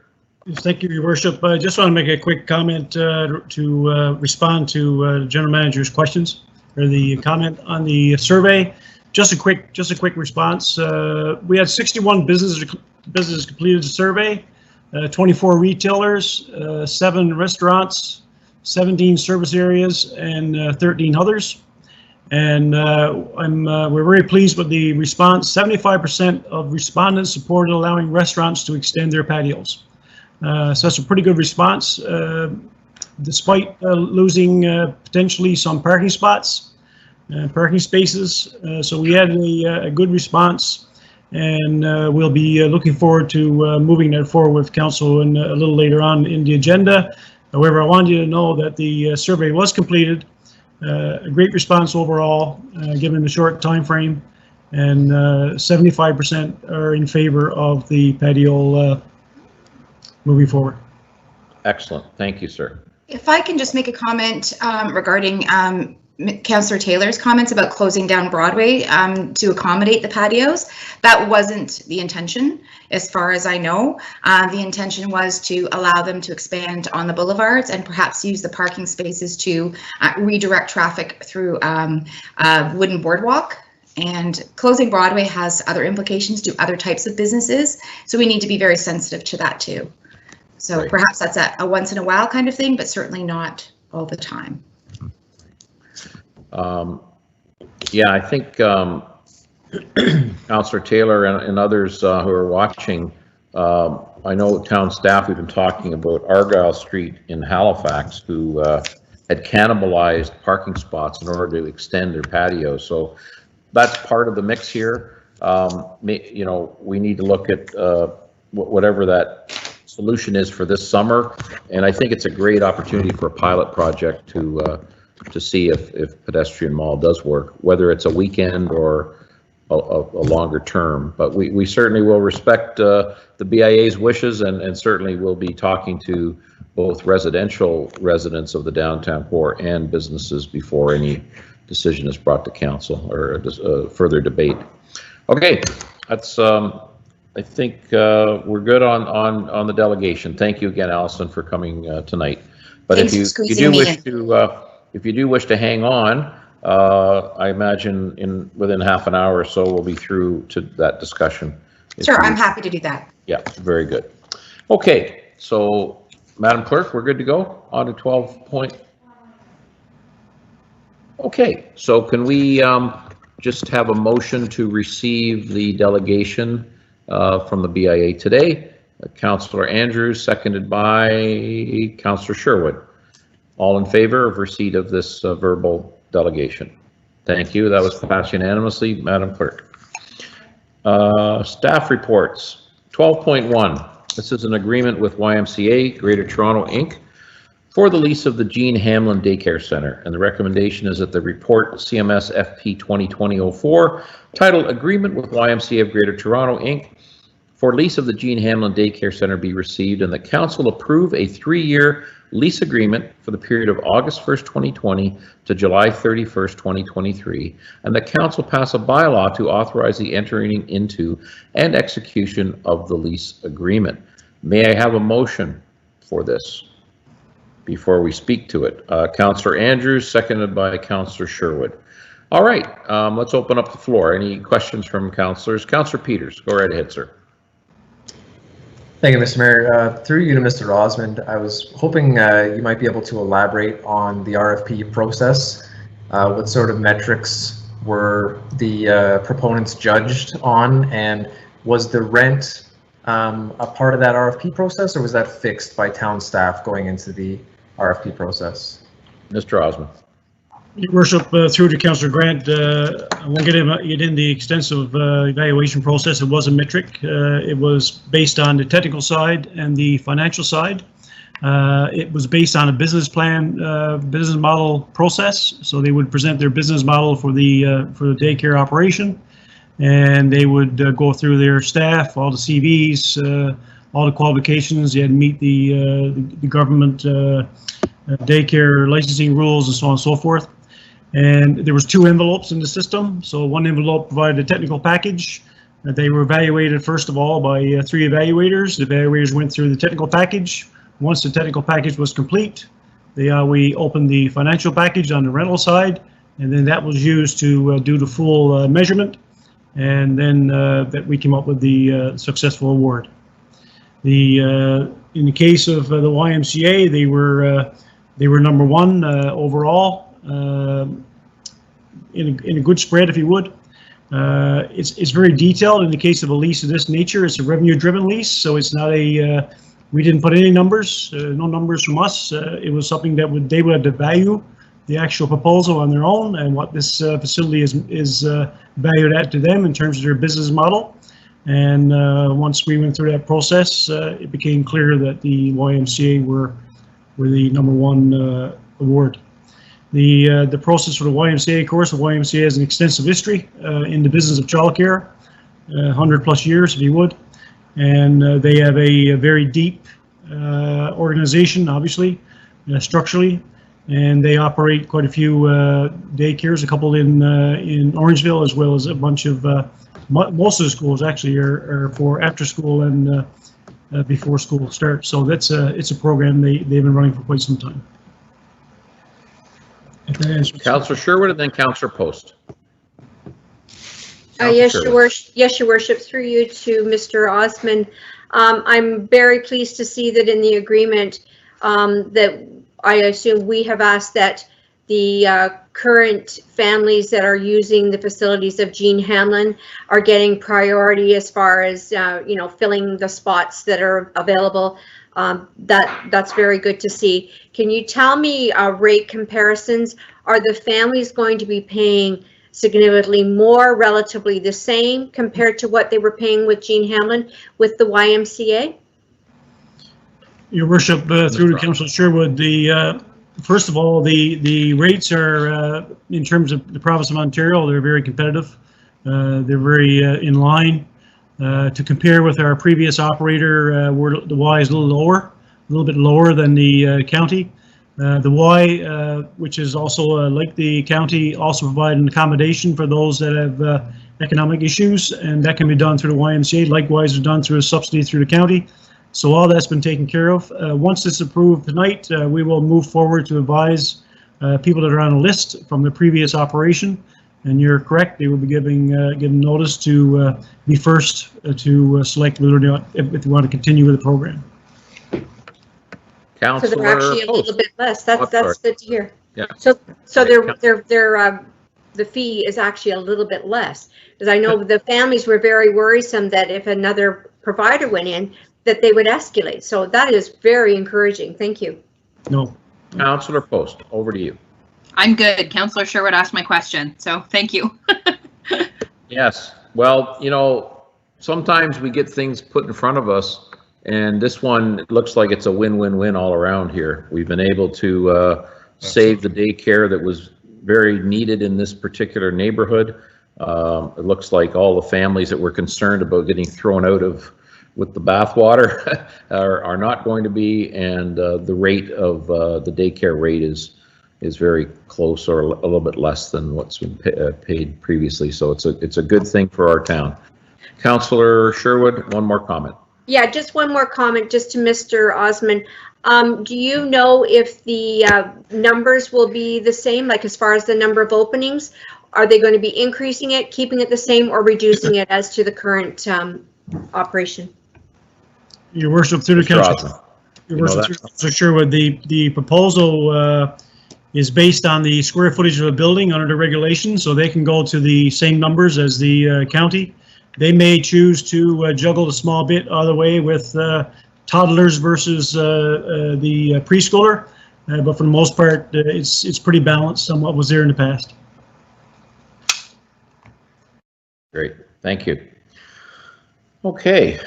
Yes, thank you, Your Worship. I just want to make a quick comment to respond to General Manager's questions or the comment on the survey. Just a quick response. We had 61 businesses completed the survey, 24 retailers, 7 restaurants, 17 service areas, and 13 others. And we're very pleased with the response. 75% of respondents supported allowing restaurants to extend their patios. So that's a pretty good response, despite losing potentially some parking spots, parking spaces. So we had a good response, and we'll be looking forward to moving that forward with council and a little later on in the agenda. However, I wanted you to know that the survey was completed. A great response overall, given the short time frame, and 75% are in favor of the patio moving forward. Excellent. Thank you, sir. If I can just make a comment regarding Councillor Taylor's comments about closing down Broadway to accommodate the patios. That wasn't the intention, as far as I know. The intention was to allow them to expand on the boulevards and perhaps use the parking spaces to redirect traffic through Wooden Boardwalk. And closing Broadway has other implications to other types of businesses, so we need to be very sensitive to that too. So right. Perhaps that's a once in a while kind of thing, but certainly not all the time. Yeah, I think Councillor Taylor and others who are watching, I know town staff, we've been talking about Argyle Street in Halifax, who had cannibalized parking spots in order to extend their patio. So that's part of the mix here. You know, we need to look at whatever that solution is for this summer, and I think it's a great opportunity for a pilot project to see if pedestrian mall does work, whether it's a weekend or a longer term. But we certainly will respect the BIA's wishes, and certainly will be talking to both residential residents of the downtown core and businesses before any decision is brought to council or further debate. Okay, that's I think we're good on the delegation. Thank you again, Allison, for coming tonight. But if you do wish to hang on, I imagine within half an hour or so we'll be through to that discussion. Sure, I'm happy to do that. Yeah, very good. Okay, so Madam Clerk, we're good to go on to 12 point. Okay, so can we just have a motion to receive the delegation from the BIA today? Councillor Andrews, seconded by Councillor Sherwood. All in favor of receipt of this verbal delegation? Thank you. That was passed unanimously, Madam Clerk. Staff reports. 12.1. This is an agreement with YMCA Greater Toronto Inc. for the lease of the Jean Hamlin Daycare Center, and the recommendation is that the report CMS FP 2020-04 titled Agreement with YMCA of Greater Toronto Inc. for lease of the Jean Hamlin Daycare Center be received, and the council approve a 3-year lease agreement for the period of August 1st, 2020 to July 31st, 2023, and the council pass a bylaw to authorize the entering into and execution of the lease agreement. May I have a motion for this? before we speak to it. Councillor Andrews, seconded by Councillor Sherwood. All right, let's open up the floor. Any questions from councillors? Councillor Peters, go right ahead, sir. Thank you, Mr. Mayor. Through you to Mr. Osmond, I was hoping you might be able to elaborate on the RFP process. What sort of metrics were the proponents judged on, and was the rent a part of that RFP process, or was that fixed by town staff going into the RFP process? Mr. Osmond. Your Worship, through to Councillor Grant, I won't get in the extensive evaluation process. It was a metric. It was based on the technical side and the financial side. It was based on a business plan, business model process. So they would present their business model for the daycare operation, and they would go through their staff, all the CVs, all the qualifications. They had to meet the government daycare licensing rules and so on and so forth. And there was 2 envelopes in the system. So one envelope provided a technical package. They were evaluated first of all by 3 evaluators. The evaluators went through the technical package. Once the technical package was complete, we opened the financial package on the rental side, and then that was used to do the full measurement, and then that we came up with the successful award. In the case of the YMCA, they were number 1 overall. In a good spread, if you would. It's very detailed. In the case of a lease of this nature, it's a revenue-driven lease, so it's not a. We didn't put any numbers, no numbers from us. It was something that they would have to value the actual proposal on their own, and what this facility is valued at to them in terms of their business model. And once we went through that process, it became clear that the YMCA were the number 1 award. The process for the YMCA, of course, the YMCA has an extensive history in the business of childcare, 100+ years, if you would, and they have a very deep organization, obviously, structurally, and they operate quite a few daycares, a couple in Orangeville, as well as a bunch of most of the schools actually are for after school and before school starts. So it's a program they've been running for quite some time. Councillor Sherwood and then Councillor Post. Yes, Your Worship, through you to Mr. Osmond. I'm very pleased to see that in the agreement that I assume we have asked that the current families that are using the facilities of Jean Hamlin are getting priority as far as filling the spots that are available. That's very good to see. Can you tell me rate comparisons? Are the families going to be paying significantly more, relatively the same compared to what they were paying with Jean Hamlin with the YMCA? Your Worship, through to Councillor Sherwood, first of all, the rates are, in terms of the province of Ontario, they're very competitive. They're very in line. To compare with our previous operator, the Y is a little bit lower than the county. The Y, which is also like the county, also provide an accommodation for those that have economic issues, and that can be done through the YMCA. Likewise, is done through a subsidy through the county. So all that's been taken care of. Once it's approved tonight, we will move forward to advise people that are on a list from the previous operation. And you're correct, they will be given notice to be first to select whether or not if they want to continue with the program. So they're actually a little bit less. That's good to hear. Yeah. So the fee is actually a little bit less, because I know the families were very worrisome that if another provider went in, that they would escalate. So that is very encouraging. Thank you. No. Councillor Post, over to you. I'm good. Councillor Sherwood asked my question, so thank you. Yes. Well, sometimes we get things put in front of us, and this one looks like it's a win-win-win all around here. We've been able to save the daycare that was very needed in this particular neighborhood. It looks like all the families that were concerned about getting thrown out with the bathwater are not going to be, and the rate of the daycare rate is very close or a little bit less than what's been paid previously. So it's a good thing for our town. Councillor Sherwood, one more comment. Yeah, just one more comment, just to Mr. Osmond. Do you know if the numbers will be the same, like as far as the number of openings? Are they going to be increasing it, keeping it the same, or reducing it as to the current operation? Your worship, through the Mr. council. Osmond. Your You know worship, that? through Sherwood, the proposal is based on the square footage of a building under the regulations, so they can go to the same numbers as the county. They may choose to juggle a small bit other way with toddlers versus the preschooler, but for the most part, it's pretty balanced on what was there in the past. Great, thank you. Okay,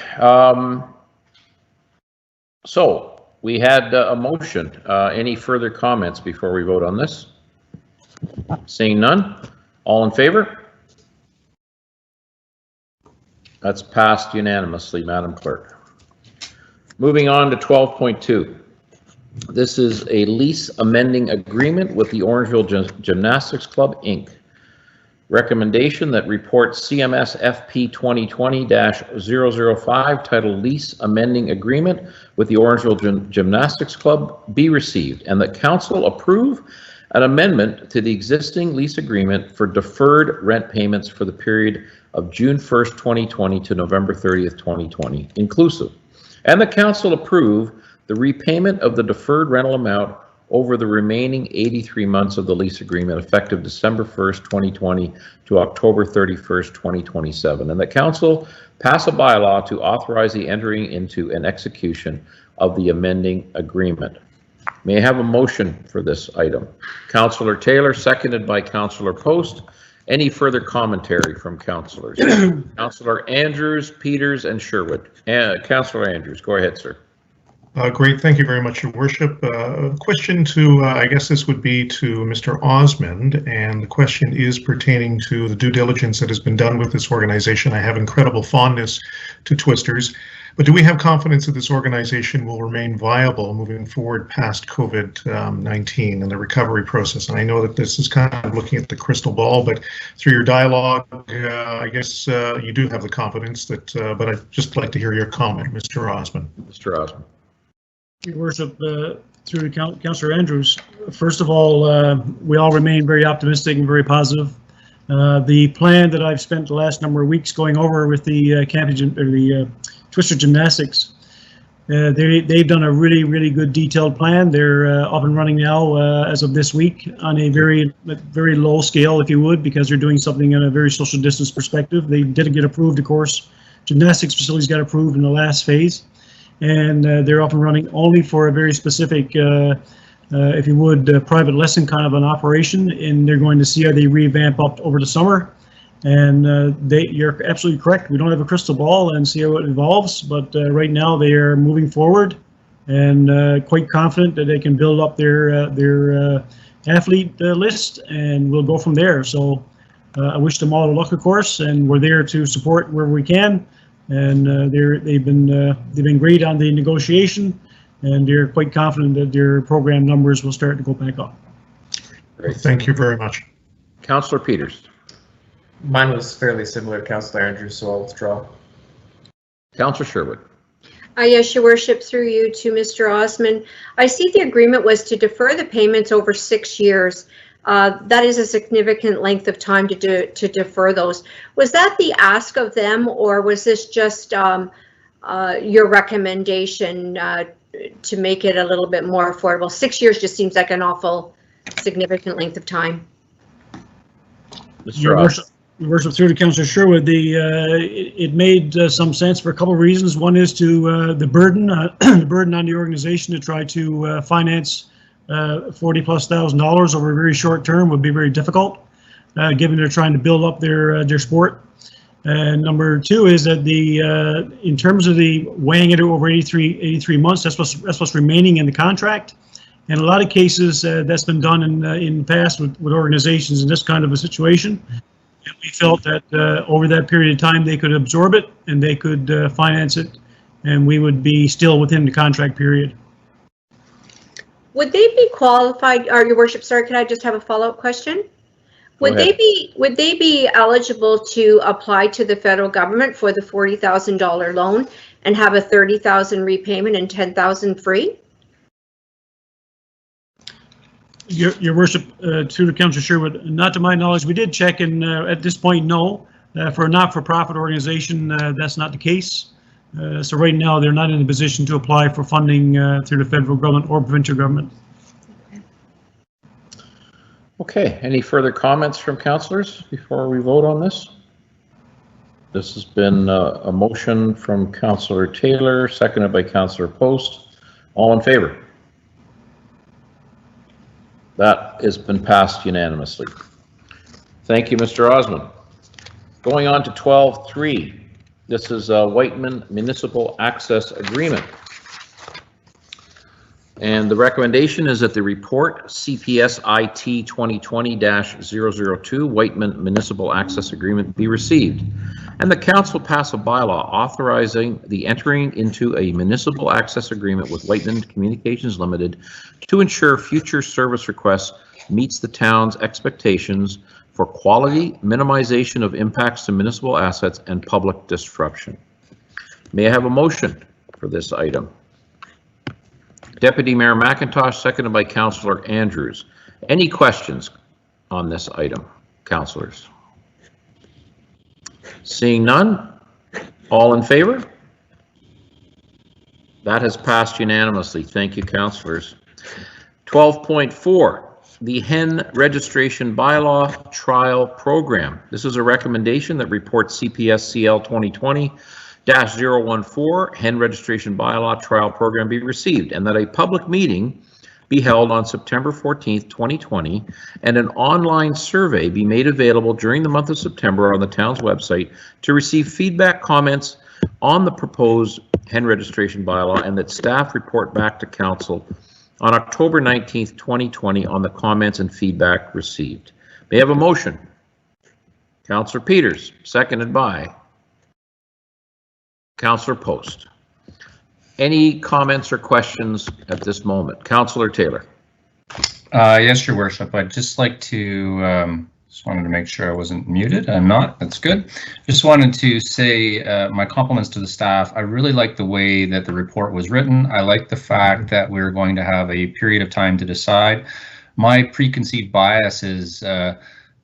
so we had a motion. Any further comments before we vote on this? Seeing none, all in favor? That's passed unanimously, Madam Clerk. Moving on to 12.2. This is a lease amending agreement with the Orangeville Gymnastics Club, Inc. Recommendation that report CMS FP 2020-005 titled Lease Amending Agreement with the Orangeville Gymnastics Club be received, and that council approve an amendment to the existing lease agreement for deferred rent payments for the period of June 1st, 2020 to November 30th, 2020, inclusive. And the council approve the repayment of the deferred rental amount over the remaining 83 months of the lease agreement effective December 1st, 2020 to October 31st, 2027. And the council pass a bylaw to authorize the entering into an execution of the amending agreement. May I have a motion for this item? Councillor Taylor, seconded by Councillor Post. Any further commentary from councillors? Councillor Andrews, Peters, and Sherwood. Councillor Andrews, go ahead, sir. Great, thank you very much, Your Worship. Question to, I guess this would be to Mr. Osmond, and the question is pertaining to the due diligence that has been done with this organization. I have incredible fondness to Twisters, but do we have confidence that this organization will remain viable moving forward past COVID-19 and the recovery process? And I know that this is kind of looking at the crystal ball, but through your dialogue, I guess you do have the confidence that, but I'd just like to hear your comment, Mr. Osmond. Mr. Osmond. Your worship, through Councillor Andrews, first of all, we all remain very optimistic and very positive. The plan that I've spent the last number of weeks going over with the Twister Gymnastics, they've done a really good detailed plan. They're up and running now as of this week on a very low scale, if you would, because they're doing something in a very social distance perspective. They didn't get approved, of course. Gymnastics facilities got approved in the last phase. And they're up and running only for a very specific, if you would, private lesson kind of an operation, and they're going to see how they revamp up over the summer. And you're absolutely correct. We don't have a crystal ball and see how it evolves, but right now they are moving forward and quite confident that they can build up their athlete list, and we'll go from there. So I wish them all the luck, of course, and we're there to support wherever we can. And they've been great on the negotiation, and they're quite confident that their program numbers will start to go back up. Great. Thank you very much. Councillor Peters. Mine was fairly similar to Councillor Andrews, so I'll withdraw. Councillor Sherwood. Yes, Your Worship, through you to Mr. Osmond. I see the agreement was to defer the payments over 6 years. That is a significant length of time to defer those. Was that the ask of them, or was this just your recommendation to make it a little bit more affordable? 6 years just seems like an awful significant length of time. Your Worship, through to Councillor Sherwood, it made some sense for a couple of reasons. One is to the burden on the organization to try to finance $40,000+ over a very short term would be very difficult, given they're trying to build up their sport. And number two is that in terms of the weighing it over 83 months, that's what's remaining in the contract. In a lot of cases, that's been done in the past with organizations in this kind of a situation. And we felt that over that period of time, they could absorb it and they could finance it, and we would be still within the contract period. Would they be qualified, or Your Worship, sorry, can I just have a follow-up question? Would they be eligible to apply to the federal government for the $40,000 loan and have a $30,000 repayment and $10,000 free? Your worship, to the Councillor Sherwood, not to my knowledge, we did check and at this point, no. For a not-for-profit organization, that's not the case. So right now, they're not in a position to apply for funding through the federal government or provincial government. Okay, any further comments from councillors before we vote on this? This has been a motion from Councillor Taylor, seconded by Councillor Post. All in favor? That has been passed unanimously. Thank you, Mr. Osmond. Going on to 12.3. This is a Whiteman Municipal Access Agreement. And the recommendation is that the report CPS IT 2020-002 Whiteman Municipal Access Agreement be received, and the council pass a bylaw authorizing the entering into a municipal access agreement with Whiteman Communications Limited to ensure future service requests meets the town's expectations for quality, minimization of impacts to municipal assets, and public disruption. May I have a motion for this item? Deputy Mayor McIntosh, seconded by Councillor Andrews. Any questions on this item, councillors? Seeing none, all in favor? That has passed unanimously. Thank you, councillors. 12.4, the hen registration bylaw trial program. This is a recommendation that reports CPS CL 2020-014 hen registration bylaw trial program be received, and that a public meeting be held on September 14th, 2020, and an online survey be made available during the month of September on the town's website to receive feedback, comments on the proposed hen registration bylaw, and that staff report back to council on October 19th, 2020 on the comments and feedback received. May I have a motion? Councillor Peters, seconded by Councillor Post. Any comments or questions at this moment? Councillor Taylor. Yes, Your Worship. I'd just like to, just wanted to make sure I wasn't muted. I'm not. That's good. Just wanted to say my compliments to the staff. I really like the way that the report was written. I like the fact that we're going to have a period of time to decide. My preconceived bias is I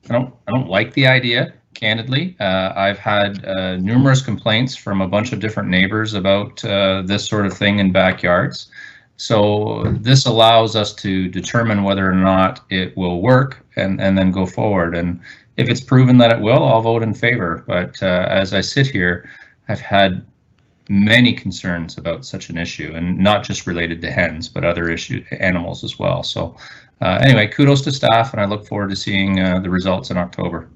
don't like the idea. Candidly, I've had numerous complaints from a bunch of different neighbors about this sort of thing in backyards. So this allows us to determine whether or not it will work and then go forward. And if it's proven that it will, I'll vote in favor. But as I sit here, I've had many concerns about such an issue, and not just related to hens, but other animals as well. So anyway, kudos to staff, and I look forward to seeing the results in October.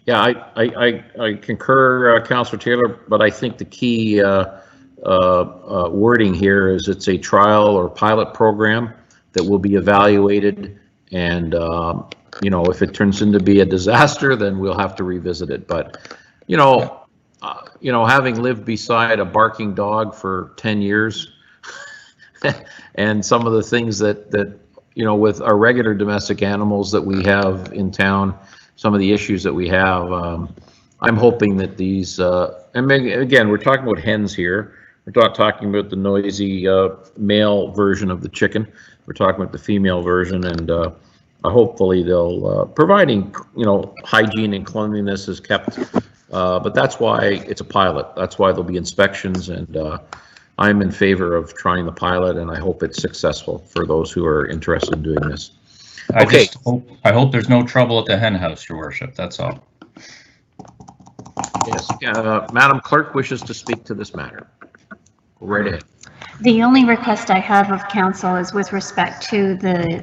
Yeah, I concur, Councillor Taylor, but I think the key wording here is it's a trial or pilot program that will be evaluated, and you know, if it turns into be a disaster, then we'll have to revisit it. But you know, having lived beside a barking dog for 10 years, and some of the things that you know, with our regular domestic animals that we have in town, some of the issues that we have, I'm hoping that these, and again, we're talking about hens here. We're not talking about the noisy male version of the chicken. We're talking about the female version, and hopefully they'll, providing, you know, hygiene and cleanliness is kept, but that's why it's a pilot. That's why there'll be inspections, and I'm in favor of trying the pilot, and I hope it's successful for those who are interested in doing this. Okay. I hope there's no trouble at the hen house, Your Worship. That's all. Yes, Madam Clerk wishes to speak to this matter. Right ahead. The only request I have of council is with respect to the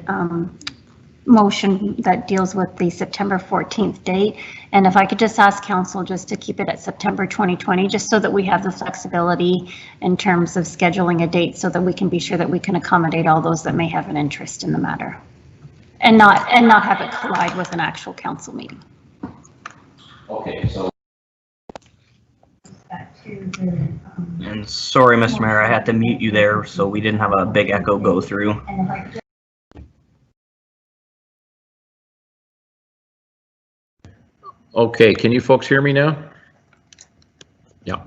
motion that deals with the September 14th date. And if I could just ask council just to keep it at September 2020, just so that we have the flexibility in terms of scheduling a date, so that we can be sure that we can accommodate all those that may have an interest in the matter. And not have it collide with an actual council meeting. Okay, so. And sorry, Mr. Mayor, I had to mute you there, so we didn't have a big echo go through. Okay, can you folks hear me now? Yeah.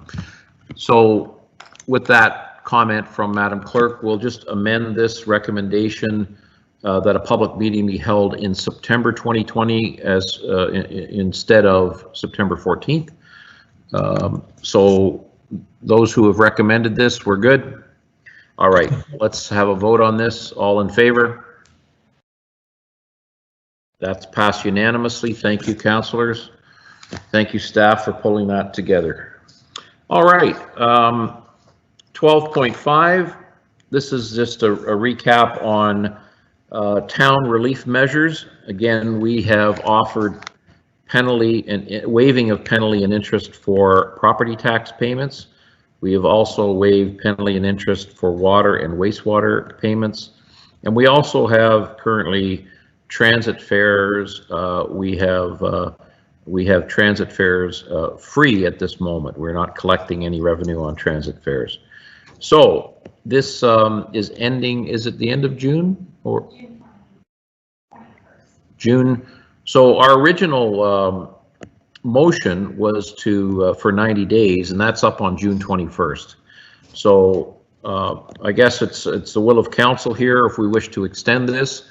So with that comment from Madam Clerk, we'll just amend this recommendation that a public meeting be held in September 2020 as instead of September 14th. So those who have recommended this, we're good. All right, let's have a vote on this. All in favor? That's passed unanimously. Thank you, councillors. Thank you, staff, for pulling that together. All right, 12.5. This is just a recap on town relief measures. Again, we have offered penalty and waiving of penalty and interest for property tax payments. We have also waived penalty and interest for water and wastewater payments. And we also have currently transit fares. We have transit fares free at this moment. We're not collecting any revenue on transit fares. So this is ending, is it the end of June or June? So our original motion was to for 90 days, and that's up on June 21st. So I guess it's the will of council here if we wish to extend this.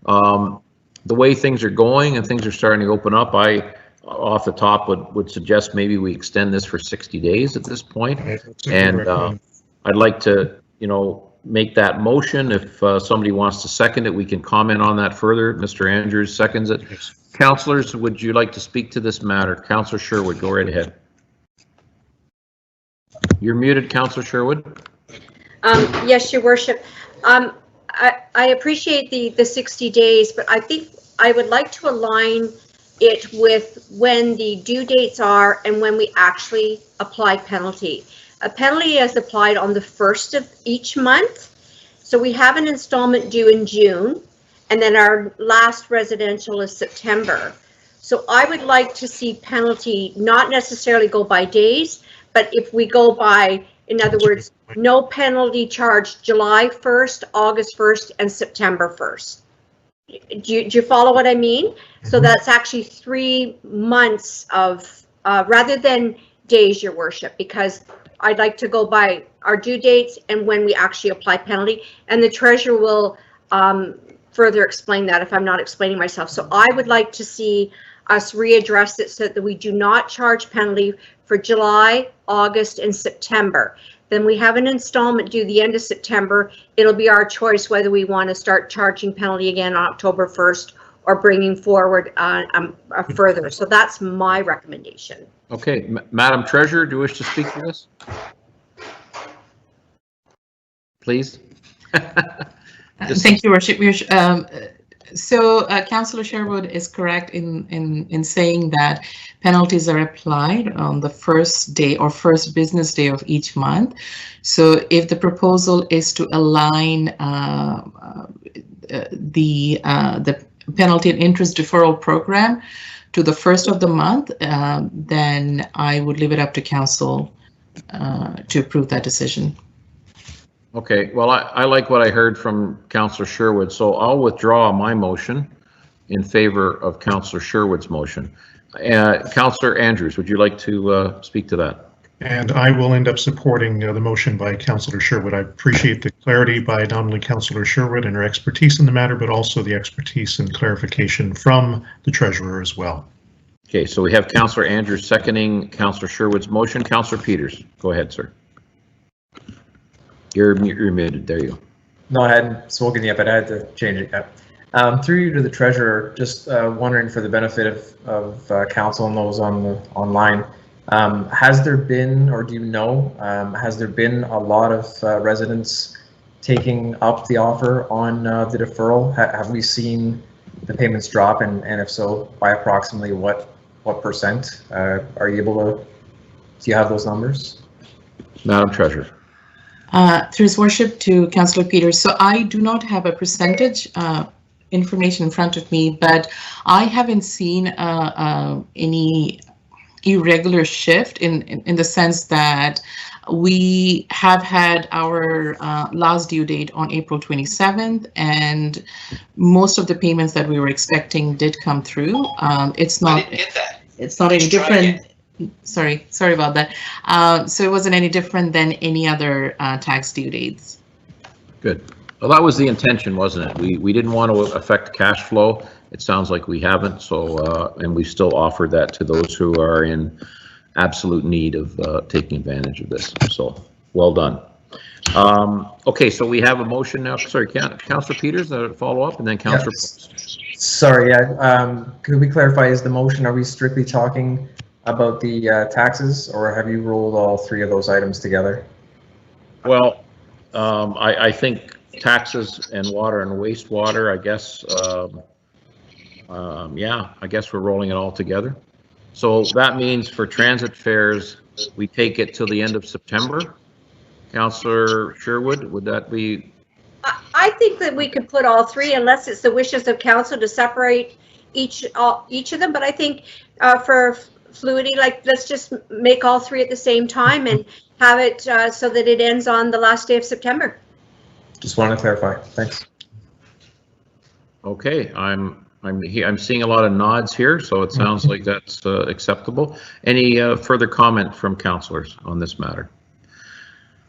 The way things are going and things are starting to open up, I off the top would suggest maybe we extend this for 60 days at this point. And I'd like to, you know, make that motion. If somebody wants to second it, we can comment on that further. Mr. Andrews seconds it. Yes. Councillors, would you like to speak to this matter? Councillor Sherwood, go right ahead. You're muted, Councillor Sherwood. Yes, Your Worship. I appreciate the 60 days, but I think I would like to align it with when the due dates are and when we actually apply penalty. A penalty is applied on the 1st of each month. So we have an installment due in June, and then our last residential is September. So I would like to see penalty not necessarily go by days, but if we go by, in other words, no penalty charged July 1st, August 1st, and September 1st. Do you follow what I mean? So that's actually 3 months of, rather than days, Your Worship, because I'd like to go by our due dates and when we actually apply penalty, and the treasurer will further explain that if I'm not explaining myself. So I would like to see us readdress it so that we do not charge penalty for July, August, and September. Then we have an installment due the end of September. It'll be our choice whether we want to start charging penalty again on October 1st or bringing forward further. So that's my recommendation. Okay, Madam Treasurer, do you wish to speak to this? Please. Thank you, Worship. So Councillor Sherwood is correct in saying that penalties are applied on the first day or first business day of each month. So if the proposal is to align the penalty and interest deferral program to the 1st of the month, then I would leave it up to council to approve that decision. Okay, well, I like what I heard from Councillor Sherwood, so I'll withdraw my motion in favor of Councillor Sherwood's motion. Councillor Andrews, would you like to speak to that? And I will end up supporting the motion by Councillor Sherwood. I appreciate the clarity by not only Councillor Sherwood and her expertise in the matter, but also the expertise and clarification from the treasurer as well. Okay, so we have Councillor Andrews seconding Councillor Sherwood's motion. Councillor Peters, go ahead, sir. You're muted. There you go. No, I hadn't spoken yet, but I had to change it yet. Through you to the treasurer, just wondering for the benefit of council and those on the online, has there been, or do you know, has there been a lot of residents taking up the offer on the deferral? Have we seen the payments drop, and if so, by approximately what percent? Are you able to, do you have those numbers? Madam Treasurer. Through His Worship to Councillor Peters. So I do not have a percentage information in front of me, but I haven't seen any irregular shift in the sense that we have had our last due date on April 27th, and most of the payments that we were expecting did come through. It's not. I didn't get that. It's not any different. Sorry about that. So it wasn't any different than any other tax due dates. Good. Well, that was the intention, wasn't it? We didn't want to affect cash flow. It sounds like we haven't, so, and we still offered that to those who are in absolute need of taking advantage of this. So, well done. Okay, so we have a motion now. Sorry, Councillor Peters, follow up, and then Councillor Post. Sorry, yeah. Could we clarify, is the motion, are we strictly talking about the taxes, or have you rolled all three of those items together? Well, I think taxes and water and wastewater, I guess, yeah, I guess we're rolling it all together. So that means for transit fares, we take it till the end of September. Councillor Sherwood, would that be? I think that we could put all three, unless it's the wishes of council to separate each of them. But I think for fluidity, like, let's just make all three at the same time and have it so that it ends on the last day of September. Just want to clarify. Thanks. Okay, I'm seeing a lot of nods here, so it sounds like that's acceptable. Any further comment from councillors on this matter?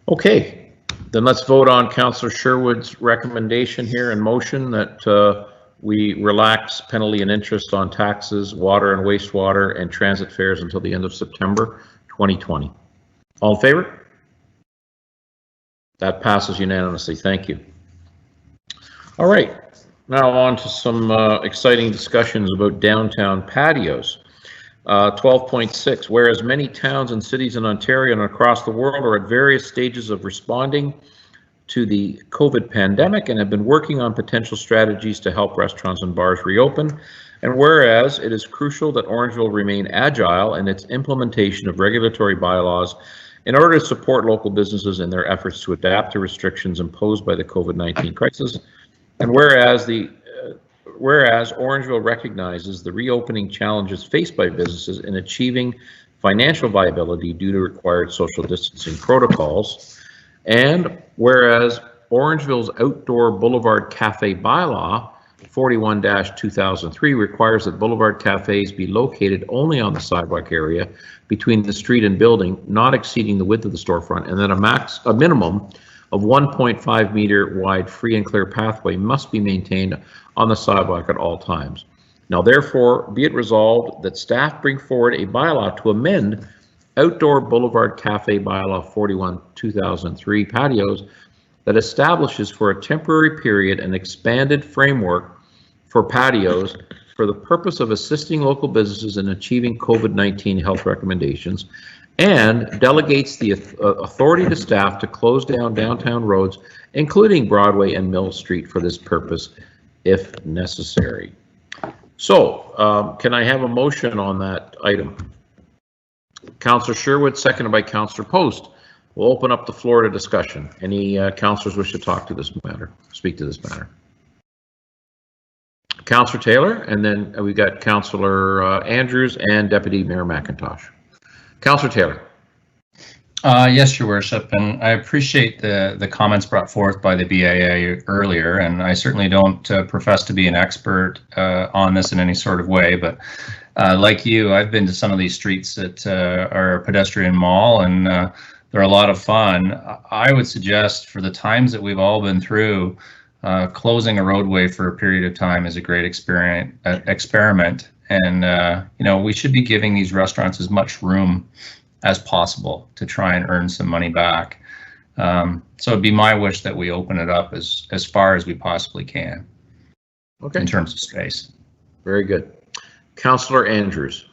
Okay, then let's vote on Councillor Sherwood's recommendation here and motion that we relax penalty and interest on taxes, water and wastewater, and transit fares until the end of September 2020. All in favor? That passes unanimously. Thank you. All right, now on to some exciting discussions about downtown patios. 12.6, whereas many towns and cities in Ontario and across the world are at various stages of responding to the COVID pandemic and have been working on potential strategies to help restaurants and bars reopen, and whereas it is crucial that Orangeville remain agile in its implementation of regulatory bylaws in order to support local businesses in their efforts to adapt to restrictions imposed by the COVID-19 crisis, and whereas Orangeville recognizes the reopening challenges faced by businesses in achieving financial viability due to required social distancing protocols, and whereas Orangeville's outdoor boulevard cafe bylaw 41-2003 requires that boulevard cafes be located only on the sidewalk area between the street and building, not exceeding the width of the storefront, and that a minimum of 1.5 meter wide free and clear pathway must be maintained on the sidewalk at all times. Now, therefore, be it resolved that staff bring forward a bylaw to amend outdoor boulevard cafe bylaw 41-2003 patios that establishes for a temporary period an expanded framework for patios for the purpose of assisting local businesses in achieving COVID-19 health recommendations, and delegates the authority to staff to close down downtown roads, including Broadway and Mill Street, for this purpose, if necessary. So, can I have a motion on that item? Councillor Sherwood, seconded by Councillor Post. We'll open up the floor to discussion. Any councillors wish to talk to this matter, speak to this matter? Councillor Taylor, and then we've got Councillor Andrews and Deputy Mayor McIntosh. Councillor Taylor. Yes, Your Worship, and I appreciate the comments brought forth by the BAA earlier, and I certainly don't profess to be an expert on this in any sort of way, but like you, I've been to some of these streets that are a pedestrian mall, and they're a lot of fun. I would suggest, for the times that we've all been through, closing a roadway for a period of time is a great experiment, and you know, we should be giving these restaurants as much room as possible to try and earn some money back. So it'd be my wish that we open it up as far as we possibly can. Okay. In terms of space. Very good. Councillor Andrews.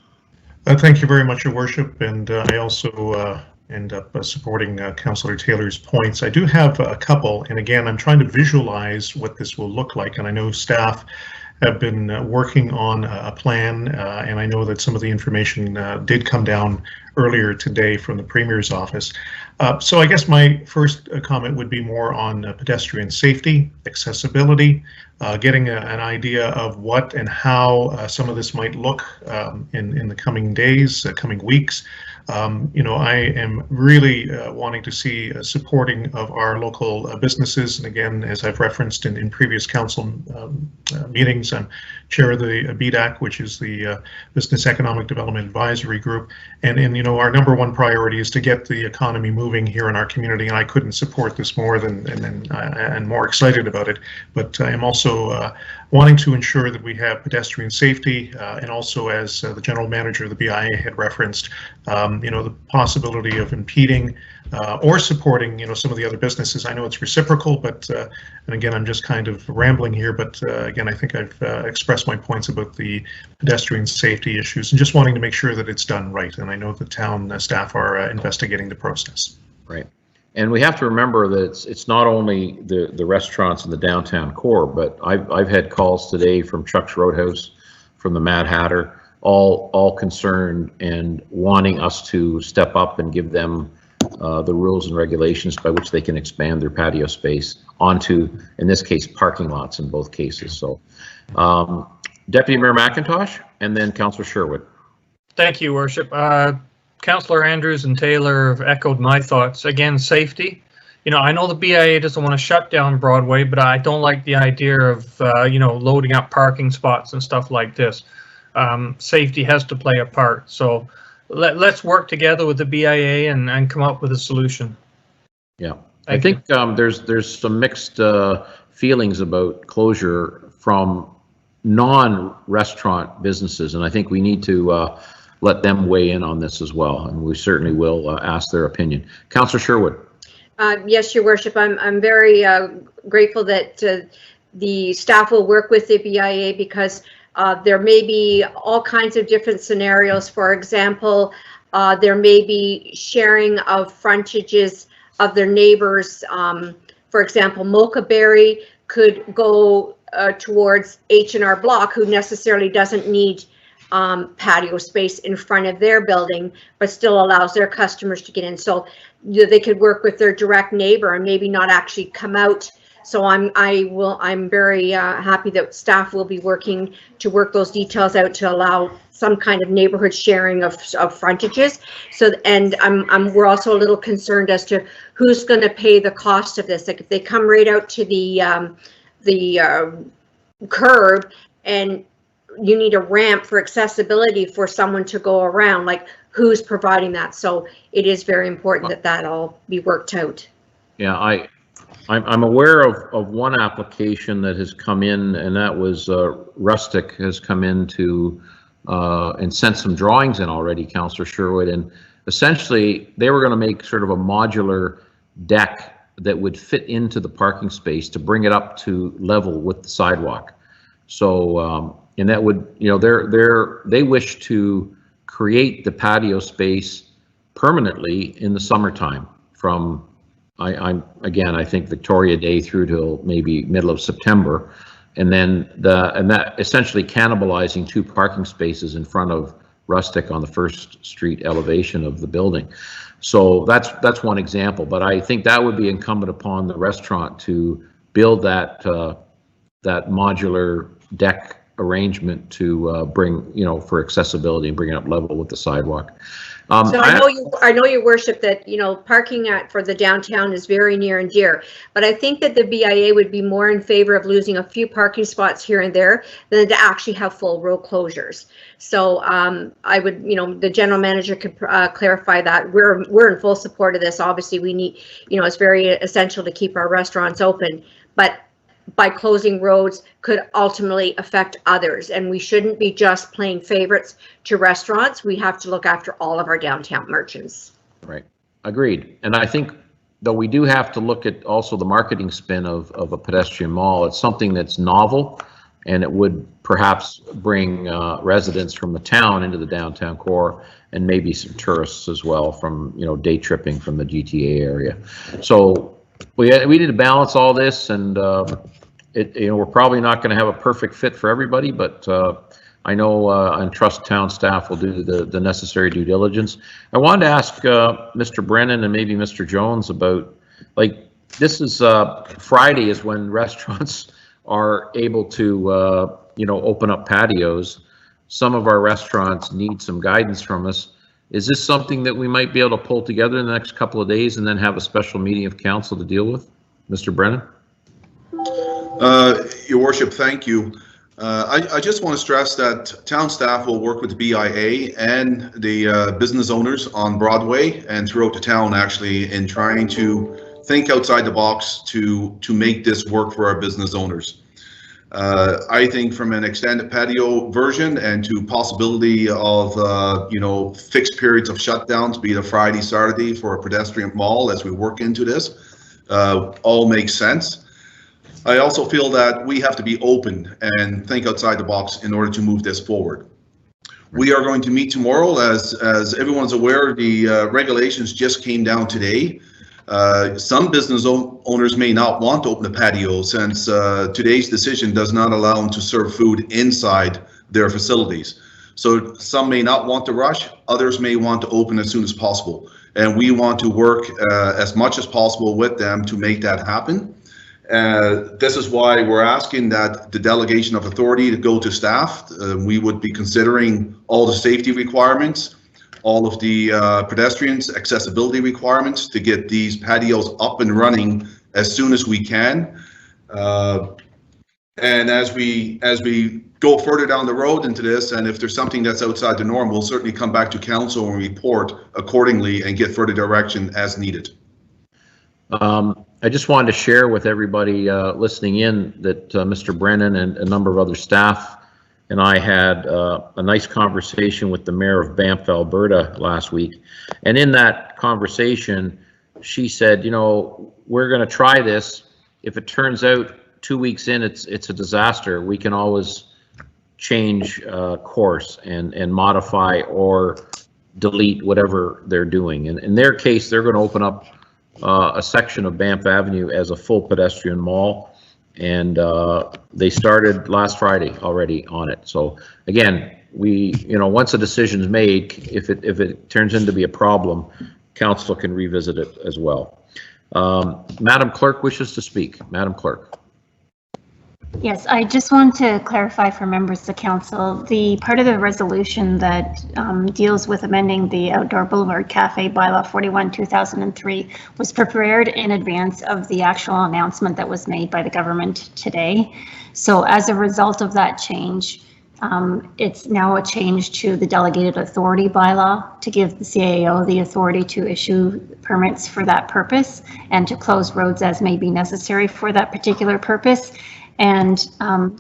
Thank you very much, Your Worship, and I also end up supporting Councillor Taylor's points. I do have a couple, and again, I'm trying to visualize what this will look like, and I know staff have been working on a plan, and I know that some of the information did come down earlier today from the Premier's office. So I guess my first comment would be more on pedestrian safety, accessibility, getting an idea of what and how some of this might look in the coming days, coming weeks. You know, I am really wanting to see supporting of our local businesses, and again, as I've referenced in previous council meetings, I'm chair of the BDAC, which is the Business Economic Development Advisory Group. And you know, our number one priority is to get the economy moving here in our community, and I couldn't support this more and more excited about it. But I am also wanting to ensure that we have pedestrian safety, and also, as the general manager of the BIA had referenced, you know, the possibility of impeding or supporting, you know, some of the other businesses. I know it's reciprocal, but and again, I'm just kind of rambling here, but again, I think I've expressed my points about the pedestrian safety issues and just wanting to make sure that it's done right. And I know the town staff are investigating the process. Right. And we have to remember that it's not only the restaurants in the downtown core, but I've had calls today from Chuck's Roadhouse, from the Mad Hatter, all concerned and wanting us to step up and give them the rules and regulations by which they can expand their patio space onto, in this case, parking lots in both cases. So Deputy Mayor McIntosh and then Councillor Sherwood. Thank you, Worship. Councillor Andrews and Taylor have echoed my thoughts. Again, safety. You know, I know the BIA doesn't want to shut down Broadway, but I don't like the idea of, you know, loading up parking spots and stuff like this. Safety has to play a part. So let's work together with the BIA and come up with a solution. Yeah, I think there's some mixed feelings about closure from non-restaurant businesses, and I think we need to let them weigh in on this as well, and we certainly will ask their opinion. Councillor Sherwood. Yes, Your Worship, I'm very grateful that the staff will work with the BIA, because there may be all kinds of different scenarios. For example, there may be sharing of frontages of their neighbors. For example, Mocha Berry could go towards H&R Block, who necessarily doesn't need patio space in front of their building, but still allows their customers to get in. So they could work with their direct neighbor and maybe not actually come out. So I'm very happy that staff will be working to work those details out to allow some kind of neighborhood sharing of frontages. So, and we're also a little concerned as to who's going to pay the cost of this. Like if they come right out to the curb and you need a ramp for accessibility for someone to go around, like who's providing that? So it is very important that all be worked out. Yeah, I'm aware of one application that has come in, and that was Rustic has come in to and sent some drawings in already, Councillor Sherwood, and essentially they were going to make sort of a modular deck that would fit into the parking space to bring it up to level with the sidewalk. So and that would, you know, they wish to create the patio space permanently in the summertime from I think Victoria Day through till maybe middle of September, and then that essentially cannibalizing 2 parking spaces in front of Rustic on the First Street elevation of the building. So that's one example, but I think that would be incumbent upon the restaurant to build that that modular deck arrangement to bring, you know, for accessibility and bring it up level with the sidewalk. So I know your worship that, you know, parking for the downtown is very near and dear, but I think that the BIA would be more in favor of losing a few parking spots here and there than to actually have full road closures. So I would, you know, the general manager could clarify that. We're in full support of this. Obviously, we need, you know, it's very essential to keep our restaurants open, but by closing roads could ultimately affect others, and we shouldn't be just playing favorites to restaurants. We have to look after all of our downtown merchants. Right, agreed. And I think though we do have to look at also the marketing spin of a pedestrian mall. It's something that's novel, and it would perhaps bring residents from the town into the downtown core, and maybe some tourists as well from, you know, day tripping from the GTA area. So we need to balance all this, and you know, we're probably not going to have a perfect fit for everybody, but I know and trust town staff will do the necessary due diligence. I wanted to ask Mr. Brennan and maybe Mr. Jones about, like, this is Friday is when restaurants are able to you know, open up patios. Some of our restaurants need some guidance from us. Is this something that we might be able to pull together in the next couple of days and then have a special meeting of council to deal with? Mr. Brennan? Your Worship, thank you. I just want to stress that town staff will work with the BIA and the business owners on Broadway and throughout the town, actually, in trying to think outside the box to make this work for our business owners. I think from an extended patio version and to possibility of, fixed periods of shutdowns, be it a Friday, Saturday for a pedestrian mall as we work into this, all makes sense. I also feel that we have to be open and think outside the box in order to move this forward. We are going to meet tomorrow. As everyone's aware, the regulations just came down today. Some business owners may not want to open the patio since today's decision does not allow them to serve food inside their facilities. So some may not want to rush, others may want to open as soon as possible. And we want to work as much as possible with them to make that happen. This is why we're asking that the delegation of authority to go to staff. We would be considering all the safety requirements, all of the pedestrians accessibility requirements to get these patios up and running as soon as we can. And as we go further down the road into this, and if there's something that's outside the norm, we'll certainly come back to council and report accordingly and get further direction as needed. I just wanted to share with everybody listening in that Mr. Brennan and a number of other staff and I had a nice conversation with the mayor of Banff, Alberta last week. And in that conversation, she said, you know, we're going to try this. If it turns out 2 weeks in it's a disaster, we can always change course and modify or delete whatever they're doing. And in their case, they're going to open up a section of Banff Avenue as a full pedestrian mall, and they started last Friday already on it. So again, once a decision is made, if it turns into be a problem, council can revisit it as well. Madam Clerk wishes to speak. Madam Clerk. Yes, I just want to clarify for members of the council, the part of the resolution that deals with amending the Outdoor Boulevard Cafe Bylaw 41/2003 was prepared in advance of the actual announcement that was made by the government today. So as a result of that change, it's now a change to the delegated authority bylaw to give the CAO the authority to issue permits for that purpose and to close roads as may be necessary for that particular purpose. And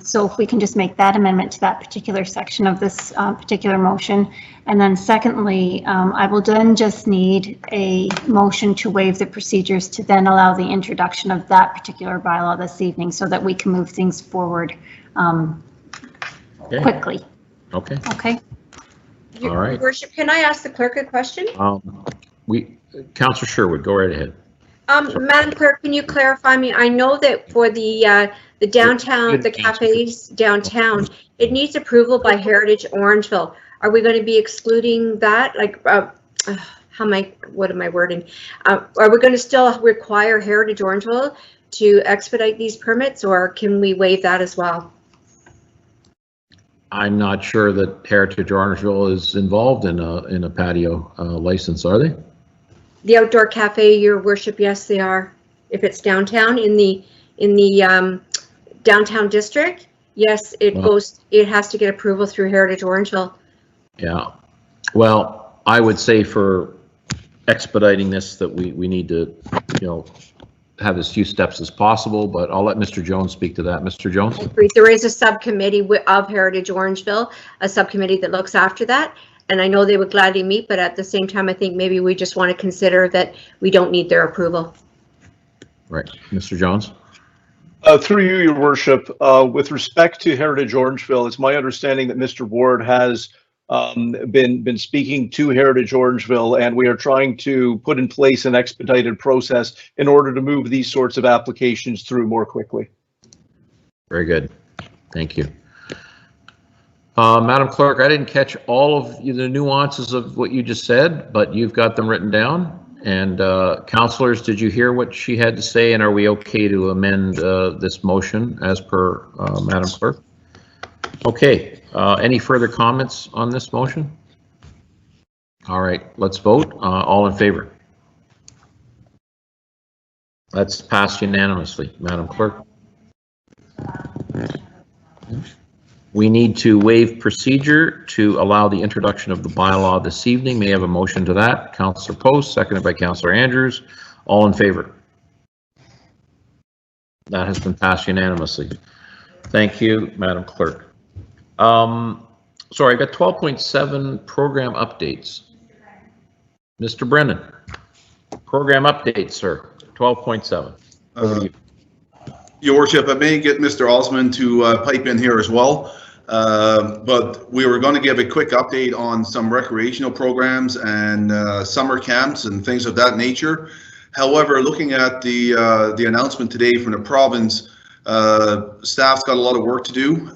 so if we can just make that amendment to that particular section of this particular motion. And then secondly, I will then just need a motion to waive the procedures to then allow the introduction of that particular bylaw this evening so that we can move things forward quickly. Okay. Okay. All right. Your Worship, can I ask the clerk a question? Councillor Sherwood, go right ahead. Madam Clerk, can you clarify me? I know that for the downtown, the cafes downtown, it needs approval by Heritage Orangeville. Are we going to be excluding that? Like, what am I wording? Are we going to still require Heritage Orangeville to expedite these permits, or can we waive that as well? I'm not sure that Heritage Orangeville is involved in a patio license, are they? The outdoor cafe, Your Worship, yes, they are. If it's downtown in the downtown district, yes, it has to get approval through Heritage Orangeville. Yeah. Well, I would say for expediting this that we need to, have as few steps as possible, but I'll let Mr. Jones speak to that. Mr. Jones? There is a subcommittee of Heritage Orangeville, a subcommittee that looks after that. And I know they would gladly meet, but at the same time, I think maybe we just want to consider that we don't need their approval. Right. Mr. Jones? Through you, Your Worship, with respect to Heritage Orangeville, it's my understanding that Mr. Ward has been speaking to Heritage Orangeville, and we are trying to put in place an expedited process in order to move these sorts of applications through more quickly. Very good. Thank you. Madam Clerk, I didn't catch all of the nuances of what you just said, but you've got them written down. And councillors, did you hear what she had to say? And are we okay to amend this motion as per Madam Clerk? Okay. Any further comments on this motion? All right, let's vote. All in favor? That's passed unanimously, Madam Clerk. We need to waive procedure to allow the introduction of the bylaw this evening. May I have a motion to that? Councillor Post, seconded by Councillor Andrews. All in favor? That has been passed unanimously. Thank you, Madam Clerk. Sorry, I got 12.7 program updates. Mr. Brennan, program updates, sir. 12.7. Over to you. Your Worship, I may get Mr. Osmond to pipe in here as well, but we were going to give a quick update on some recreational programs and summer camps and things of that nature. However, looking at the announcement today from the province, staff's got a lot of work to do.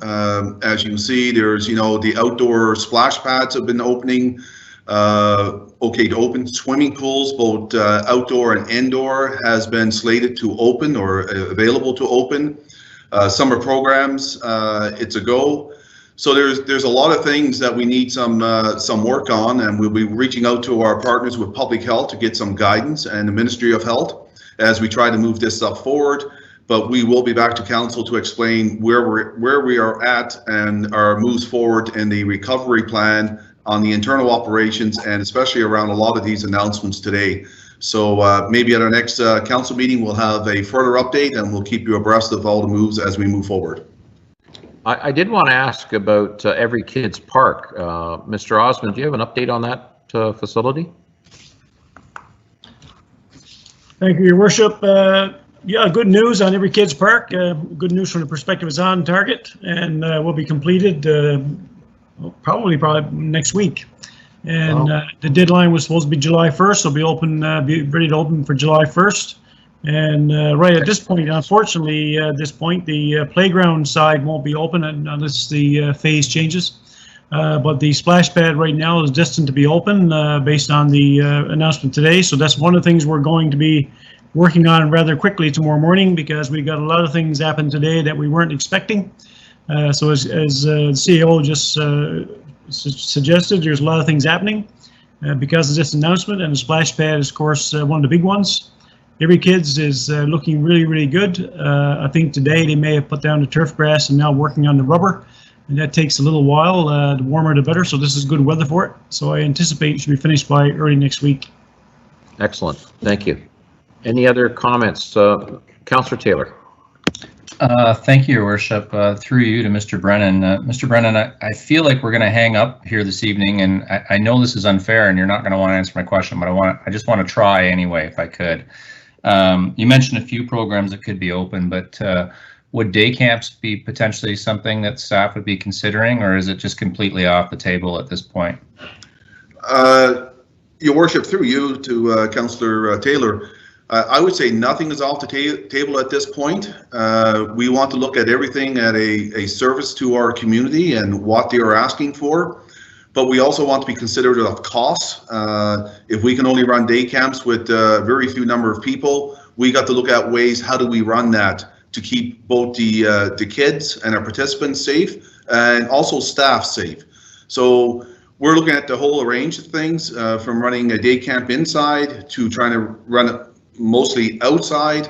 As you can see, there's, the outdoor splash pads have been opening, okay to open. Swimming pools, both outdoor and indoor, has been slated to open or available to open. Summer programs, it's a go. So there's a lot of things that we need some work on, and we'll be reaching out to our partners with Public Health to get some guidance, and the Ministry of Health as we try to move this stuff forward. But we will be back to council to explain where we are at and our moves forward in the recovery plan on the internal operations, and especially around a lot of these announcements today. So maybe at our next council meeting, we'll have a further update, and we'll keep you abreast of all the moves as we move forward. I did want to ask about Every Kids Park. Mr. Osmond, do you have an update on that facility? Thank you, Your Worship. Yeah, good news on Every Kids Park. Good news from the perspective it's on target and will be completed probably next week. And wow. The deadline was supposed to be July 1st. So be ready to open for July 1st. And right at this point, unfortunately, at this point, the playground side won't be open unless the phase changes. But the splash pad right now is destined to be open based on the announcement today. So that's one of the things we're going to be working on rather quickly tomorrow morning, because we got a lot of things happen today that we weren't expecting. So as the CEO just suggested, there's a lot of things happening because of this announcement, and the splash pad is, of course, one of the big ones. Every Kids is looking really, really good. I think today they may have put down the turf grass and now working on the rubber, and that takes a little while. The warmer the better, so this is good weather for it. So I anticipate it should be finished by early next week. Excellent, thank you. Any other comments? Councillor Taylor. Thank you, Your Worship. Through you to Mr. Brennan. Mr. Brennan, I feel like we're going to hang up here this evening, and I know this is unfair and you're not going to want to answer my question, but I just want to try anyway, if I could. You mentioned a few programs that could be open, but would day camps be potentially something that staff would be considering, or is it just completely off the table at this point? Your Worship, through you to Councillor Taylor, I would say nothing is off the table at this point. We want to look at everything at a service to our community and what they are asking for, but we also want to be considerate of costs. If we can only run day camps with very few number of people, we got to look at ways, how do we run that to keep both the kids and our participants safe and also staff safe. So we're looking at the whole range of things, from running a day camp inside to trying to run it mostly outside.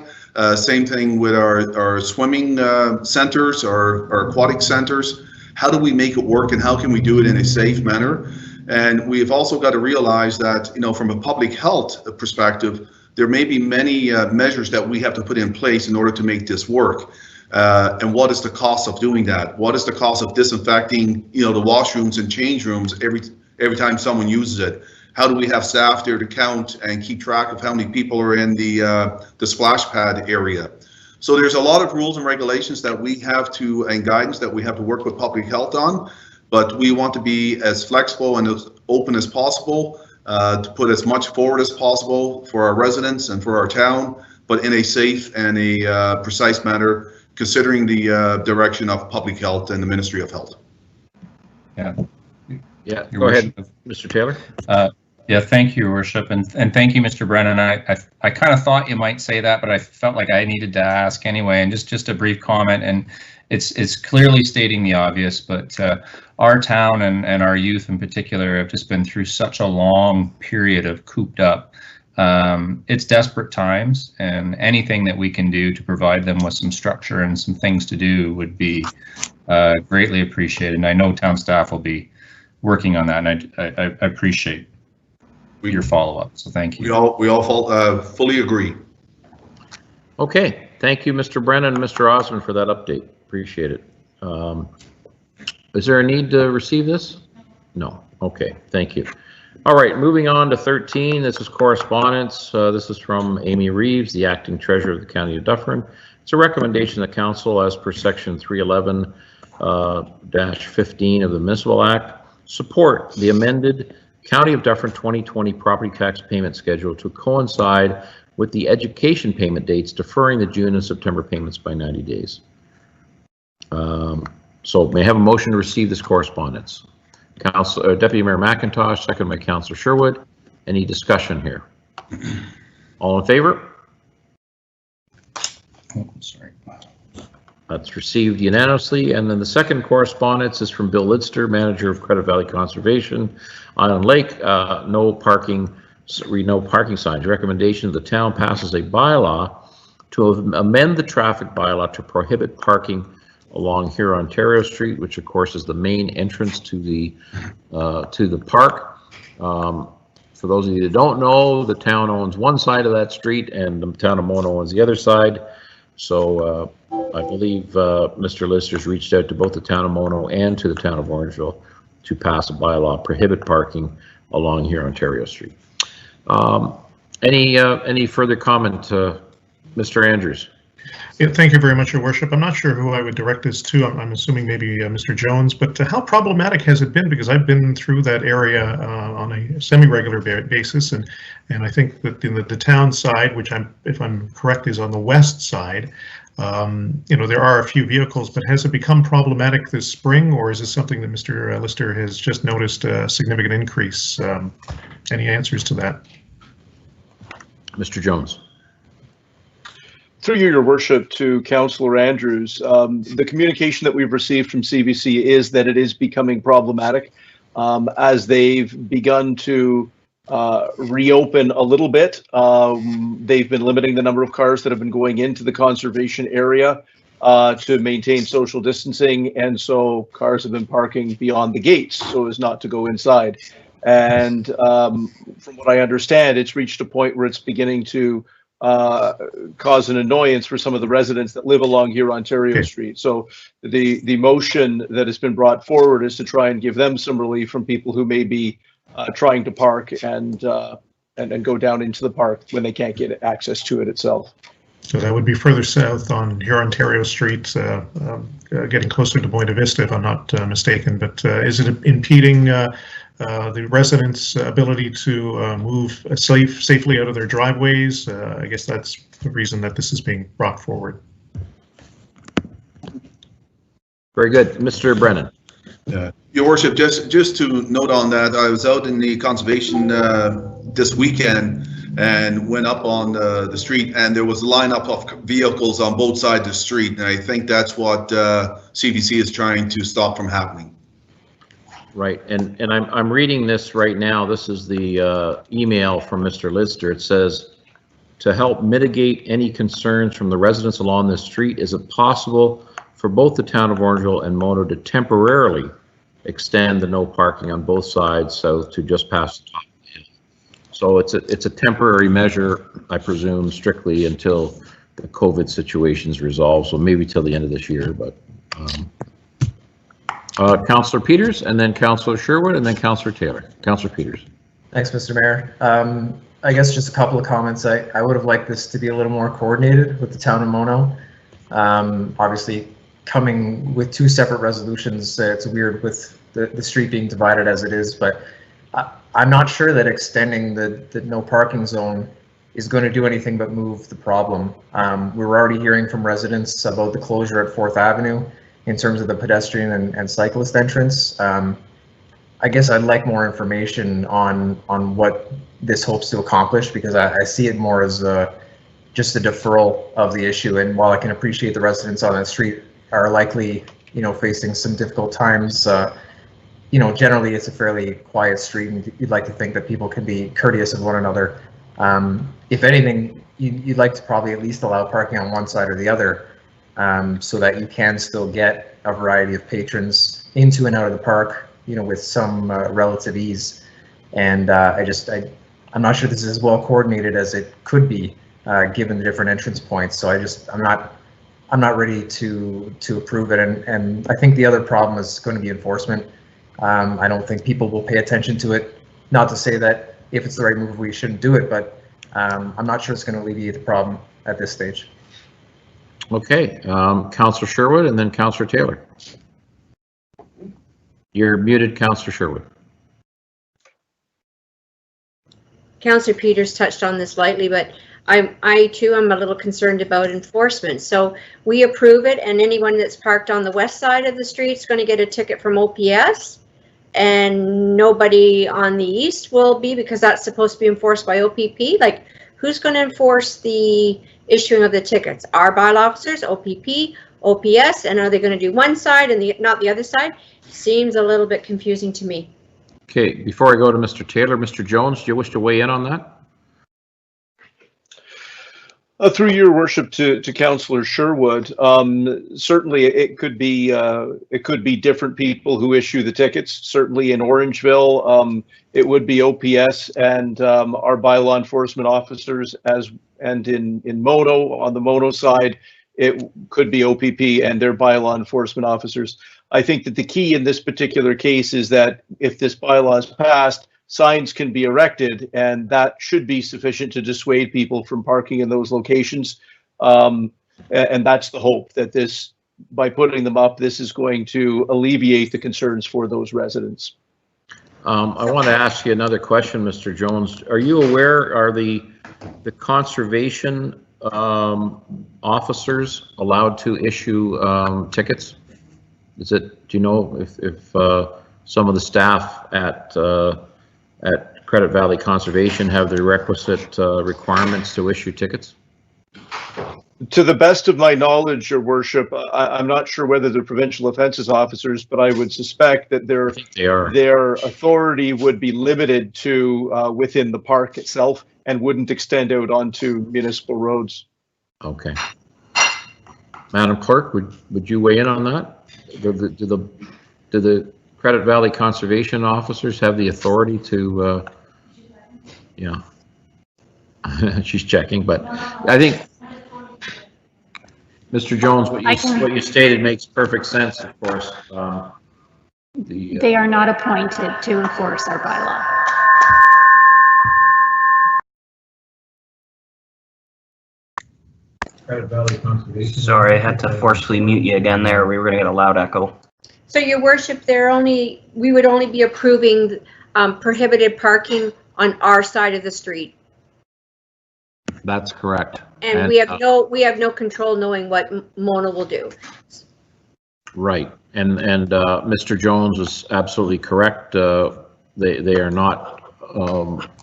Same thing with our swimming centers, our aquatic centers. How do we make it work, and how can we do it in a safe manner? And we've also got to realize that, from a public health perspective, there may be many measures that we have to put in place in order to make this work. And what is the cost of doing that? What is the cost of disinfecting, the washrooms and change rooms every time someone uses it? How do we have staff there to count and keep track of how many people are in the splash pad area? So there's a lot of rules and regulations that we have to, and guidance that we have to work with public health on, but we want to be as flexible and as open as possible to put as much forward as possible for our residents and for our town, but in a safe and a precise manner, considering the direction of public health and the Ministry of Health. Yeah. Yeah, go ahead, Mr. Taylor. Yeah, thank you, Your Worship, and thank you, Mr. Brennan. I kind of thought you might say that, but I felt like I needed to ask anyway. And just a brief comment, and it's clearly stating the obvious, but our town and our youth in particular have just been through such a long period of cooped up. It's desperate times, and anything that we can do to provide them with some structure and some things to do would be Greatly appreciated. And I know town staff will be working on that, and I appreciate your follow-up. So thank you. We all fully agree. Okay, thank you, Mr. Brennan and Mr. Osmond, for that update. Appreciate it. Is there a need to receive this? No. Okay, thank you. All right, moving on to 13. This is correspondence. This is from Amy Reeves, the acting treasurer of the County of Dufferin. It's a recommendation of the council as per section 311-15 of the Municipal Act. Support the amended County of Dufferin 2020 property tax payment schedule to coincide with the education payment dates, deferring the June and September payments by 90 days. So may I have a motion to receive this correspondence? Deputy Mayor McIntosh, second by Councillor Sherwood. Any discussion here? All in favor? Oh, sorry. That's received unanimously. And then the second correspondence is from Bill Lidster, manager of Credit Valley Conservation, Island Lake. No parking signs. Recommendation of the town passes a bylaw to amend the traffic bylaw to prohibit parking along here Ontario Street, which of course is the main entrance to the park. For those of you that don't know, the town owns one side of that street and the town of Mono owns the other side. So I believe Mr. Lister's reached out to both the town of Mono and to the town of Orangeville to pass a bylaw prohibit parking along here Ontario Street. Any further comment, Mr. Andrews? Yeah, thank you very much, Your Worship. I'm not sure who I would direct this to. I'm assuming maybe Mr. Jones, but how problematic has it been? Because I've been through that area on a semi-regular basis, and I think that in the town side, which if I'm correct, is on the west side, you know, there are a few vehicles, but has it become problematic this spring, or is this something that Mr. Lister has just noticed a significant increase? Any answers to that? Mr. Jones. Through you, Your Worship, to Councillor Andrews, the communication that we've received from CVC is that it is becoming problematic as they've begun to reopen a little bit. They've been limiting the number of cars that have been going into the conservation area to maintain social distancing, and so cars have been parking beyond the gates so as not to go inside. And from what I understand, it's reached a point where it's beginning to cause an annoyance for some of the residents that live along here Ontario Street. So the motion that has been brought forward is to try and give them some relief from people who may be trying to park and go down into the park when they can't get access to it itself. So that would be further south on here Ontario Street, getting closer to Buena Vista, if I'm not mistaken. But is it impeding the residents' ability to move safely out of their driveways? I guess that's the reason that this is being brought forward. Very good. Mr. Brennan. Your Worship, just to note on that, I was out in the conservation this weekend and went up on the street, and there was a lineup of vehicles on both sides of the street, and I think that's what CVC is trying to stop from happening. Right, and I'm reading this right now. This is the email from Mr. Lister. It says, to help mitigate any concerns from the residents along this street, is it possible for both the town of Orangeville and Mono to temporarily extend the no parking on both sides south to just past the top? So it's a temporary measure, I presume, strictly until the COVID situation is resolved. So maybe till the end of this year, but. Councillor Peters, and then Councillor Sherwood, and then Councillor Taylor. Councillor Peters. Thanks, Mr. Mayor. I guess just a couple of comments. I would have liked this to be a little more coordinated with the town of Mono. Obviously, coming with two separate resolutions, it's weird with the street being divided as it is, but I'm not sure that extending the no parking zone is going to do anything but move the problem. We're already hearing from residents about the closure at 4th Avenue in terms of the pedestrian and cyclist entrance. I guess I'd like more information on what this hopes to accomplish, because I see it more as just a deferral of the issue. And while I can appreciate the residents on that street are likely, facing some difficult times, generally it's a fairly quiet street, and you'd like to think that people can be courteous of one another. If anything, you'd like to probably at least allow parking on one side or the other. so that you can still get a variety of patrons into and out of the park, you know, with some relative ease. And I'm not sure this is as well coordinated as it could be, given the different entrance points. So I'm not ready to approve it. And I think the other problem is going to be enforcement. I don't think people will pay attention to it. Not to say that if it's the right move, we shouldn't do it, but I'm not sure it's going to alleviate the problem at this stage. Okay, Councillor Sherwood and then Councillor Taylor. You're muted, Councillor Sherwood. Councillor Peters touched on this lightly, but I too am a little concerned about enforcement. So we approve it, and anyone that's parked on the west side of the street is going to get a ticket from OPS, and nobody on the east will be, because that's supposed to be enforced by OPP. Like, who's going to enforce the issuing of the tickets? Our bylaw officers, OPP, OPS, and are they going to do one side and not the other side? Seems a little bit confusing to me. Okay, before I go to Mr. Taylor, Mr. Jones, do you wish to weigh in on that? Through your worship to Councillor Sherwood, certainly it could be different people who issue the tickets. Certainly in Orangeville, it would be OPS and our bylaw enforcement officers, and in Mono, on the Mono side, it could be OPP and their bylaw enforcement officers. I think that the key in this particular case is that if this bylaw is passed, signs can be erected, and that should be sufficient to dissuade people from parking in those locations. And that's the hope, that this, by putting them up, this is going to alleviate the concerns for those residents. I want to ask you another question, Mr. Jones. Are you aware, are the conservation officers allowed to issue tickets? Do you know if some of the staff at Credit Valley Conservation have the requisite requirements to issue tickets? To the best of my knowledge, Your Worship, I'm not sure whether they're provincial offences officers, but I would suspect that their authority would be limited to within the park itself and wouldn't extend out onto municipal roads. Okay. Madam Clerk, would you weigh in on that? Do the Credit Valley Conservation officers have the authority to, yeah, she's checking, but I think, Mr. Jones, what you stated makes perfect sense, of course. They are not appointed to enforce our bylaw. Sorry, I had to forcefully mute you again there. We were going to get a loud echo. So, Your Worship, we would only be approving prohibited parking on our side of the street. That's correct. And we have no control knowing what Mona will do. Right, and Mr. Jones is absolutely correct. They are not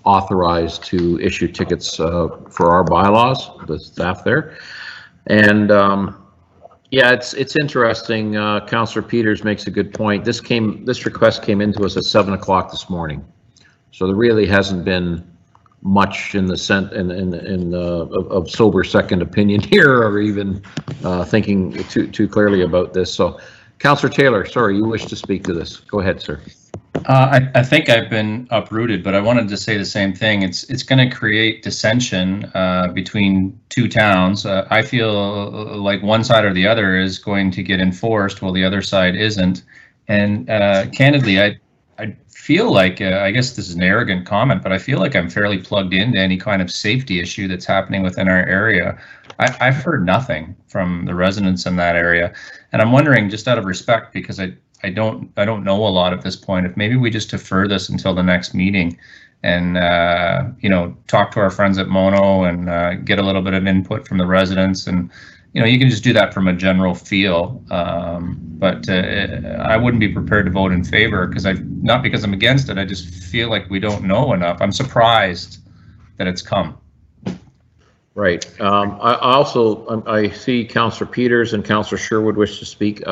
authorized to issue tickets for our bylaws, the staff there. And yeah, it's interesting. Councillor Peters makes a good point. This request came into us at 7 o'clock this morning, so there really hasn't been much in the of sober second opinion here, or even thinking too clearly about this. So, Councillor Taylor, sorry, you wish to speak to this. Go ahead, sir. I think I've been uprooted, but I wanted to say the same thing. It's going to create dissension between two towns. I feel like one side or the other is going to get enforced while the other side isn't. And candidly, I feel like, I guess this is an arrogant comment, but I feel like I'm fairly plugged into any kind of safety issue that's happening within our area. I've heard nothing from the residents in that area. And I'm wondering, just out of respect, because I don't know a lot at this point, if maybe we just defer this until the next meeting and talk to our friends at Mono and get a little bit of input from the residents, and you can just do that from a general feel. But I wouldn't be prepared to vote in favor, not because I'm against it. I just feel like we don't know enough. I'm surprised that it's come. Right. I see Councillor Peters and Councillor Sherwood wish to speak.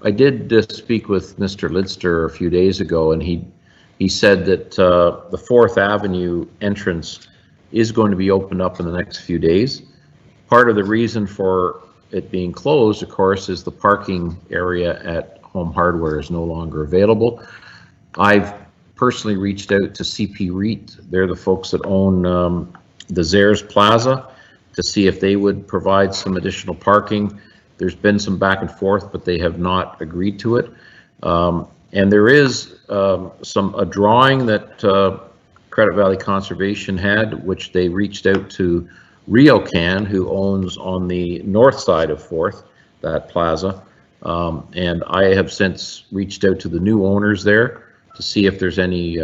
I did speak with Mr. Lidster a few days ago, and he said that the 4th Avenue entrance is going to be opened up in the next few days. Part of the reason for it being closed, of course, is the parking area at Home Hardware is no longer available. I've personally reached out to CP REIT. They're the folks that own the Zares Plaza, to see if they would provide some additional parking. There's been some back and forth, but they have not agreed to it. And there is a drawing that Credit Valley Conservation had, which they reached out to RioCan, who owns on the north side of 4th, that plaza. And I have since reached out to the new owners there to see if there's any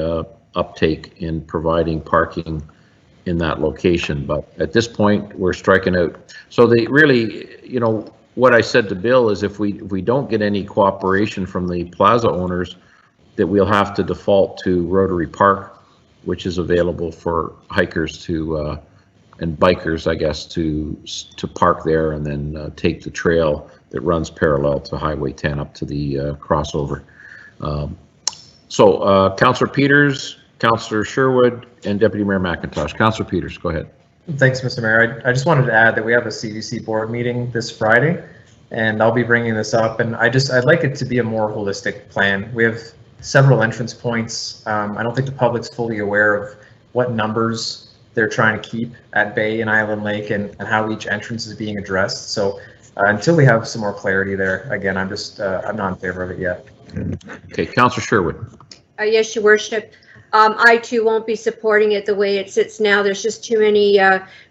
uptake in providing parking in that location. But at this point, we're striking out. So they really, you know, what I said to Bill is if we don't get any cooperation from the plaza owners, that we'll have to default to Rotary Park, which is available for hikers to and bikers, I guess, to park there and then take the trail that runs parallel to Highway 10 up to the crossover. So Councillor Peters, Councillor Sherwood, and Deputy Mayor McIntosh. Councillor Peters, go ahead. Thanks, Mr. Mayor. I just wanted to add that we have a CVC board meeting this Friday, and I'll be bringing this up. And I'd like it to be a more holistic plan. We have several entrance points. I don't think the public's fully aware of what numbers they're trying to keep at Bay and Island Lake and how each entrance is being addressed. So until we have some more clarity there, again, I'm not in favor of it yet. Okay, Councillor Sherwood. Yes, Your Worship. I too won't be supporting it the way it sits now. There's just too many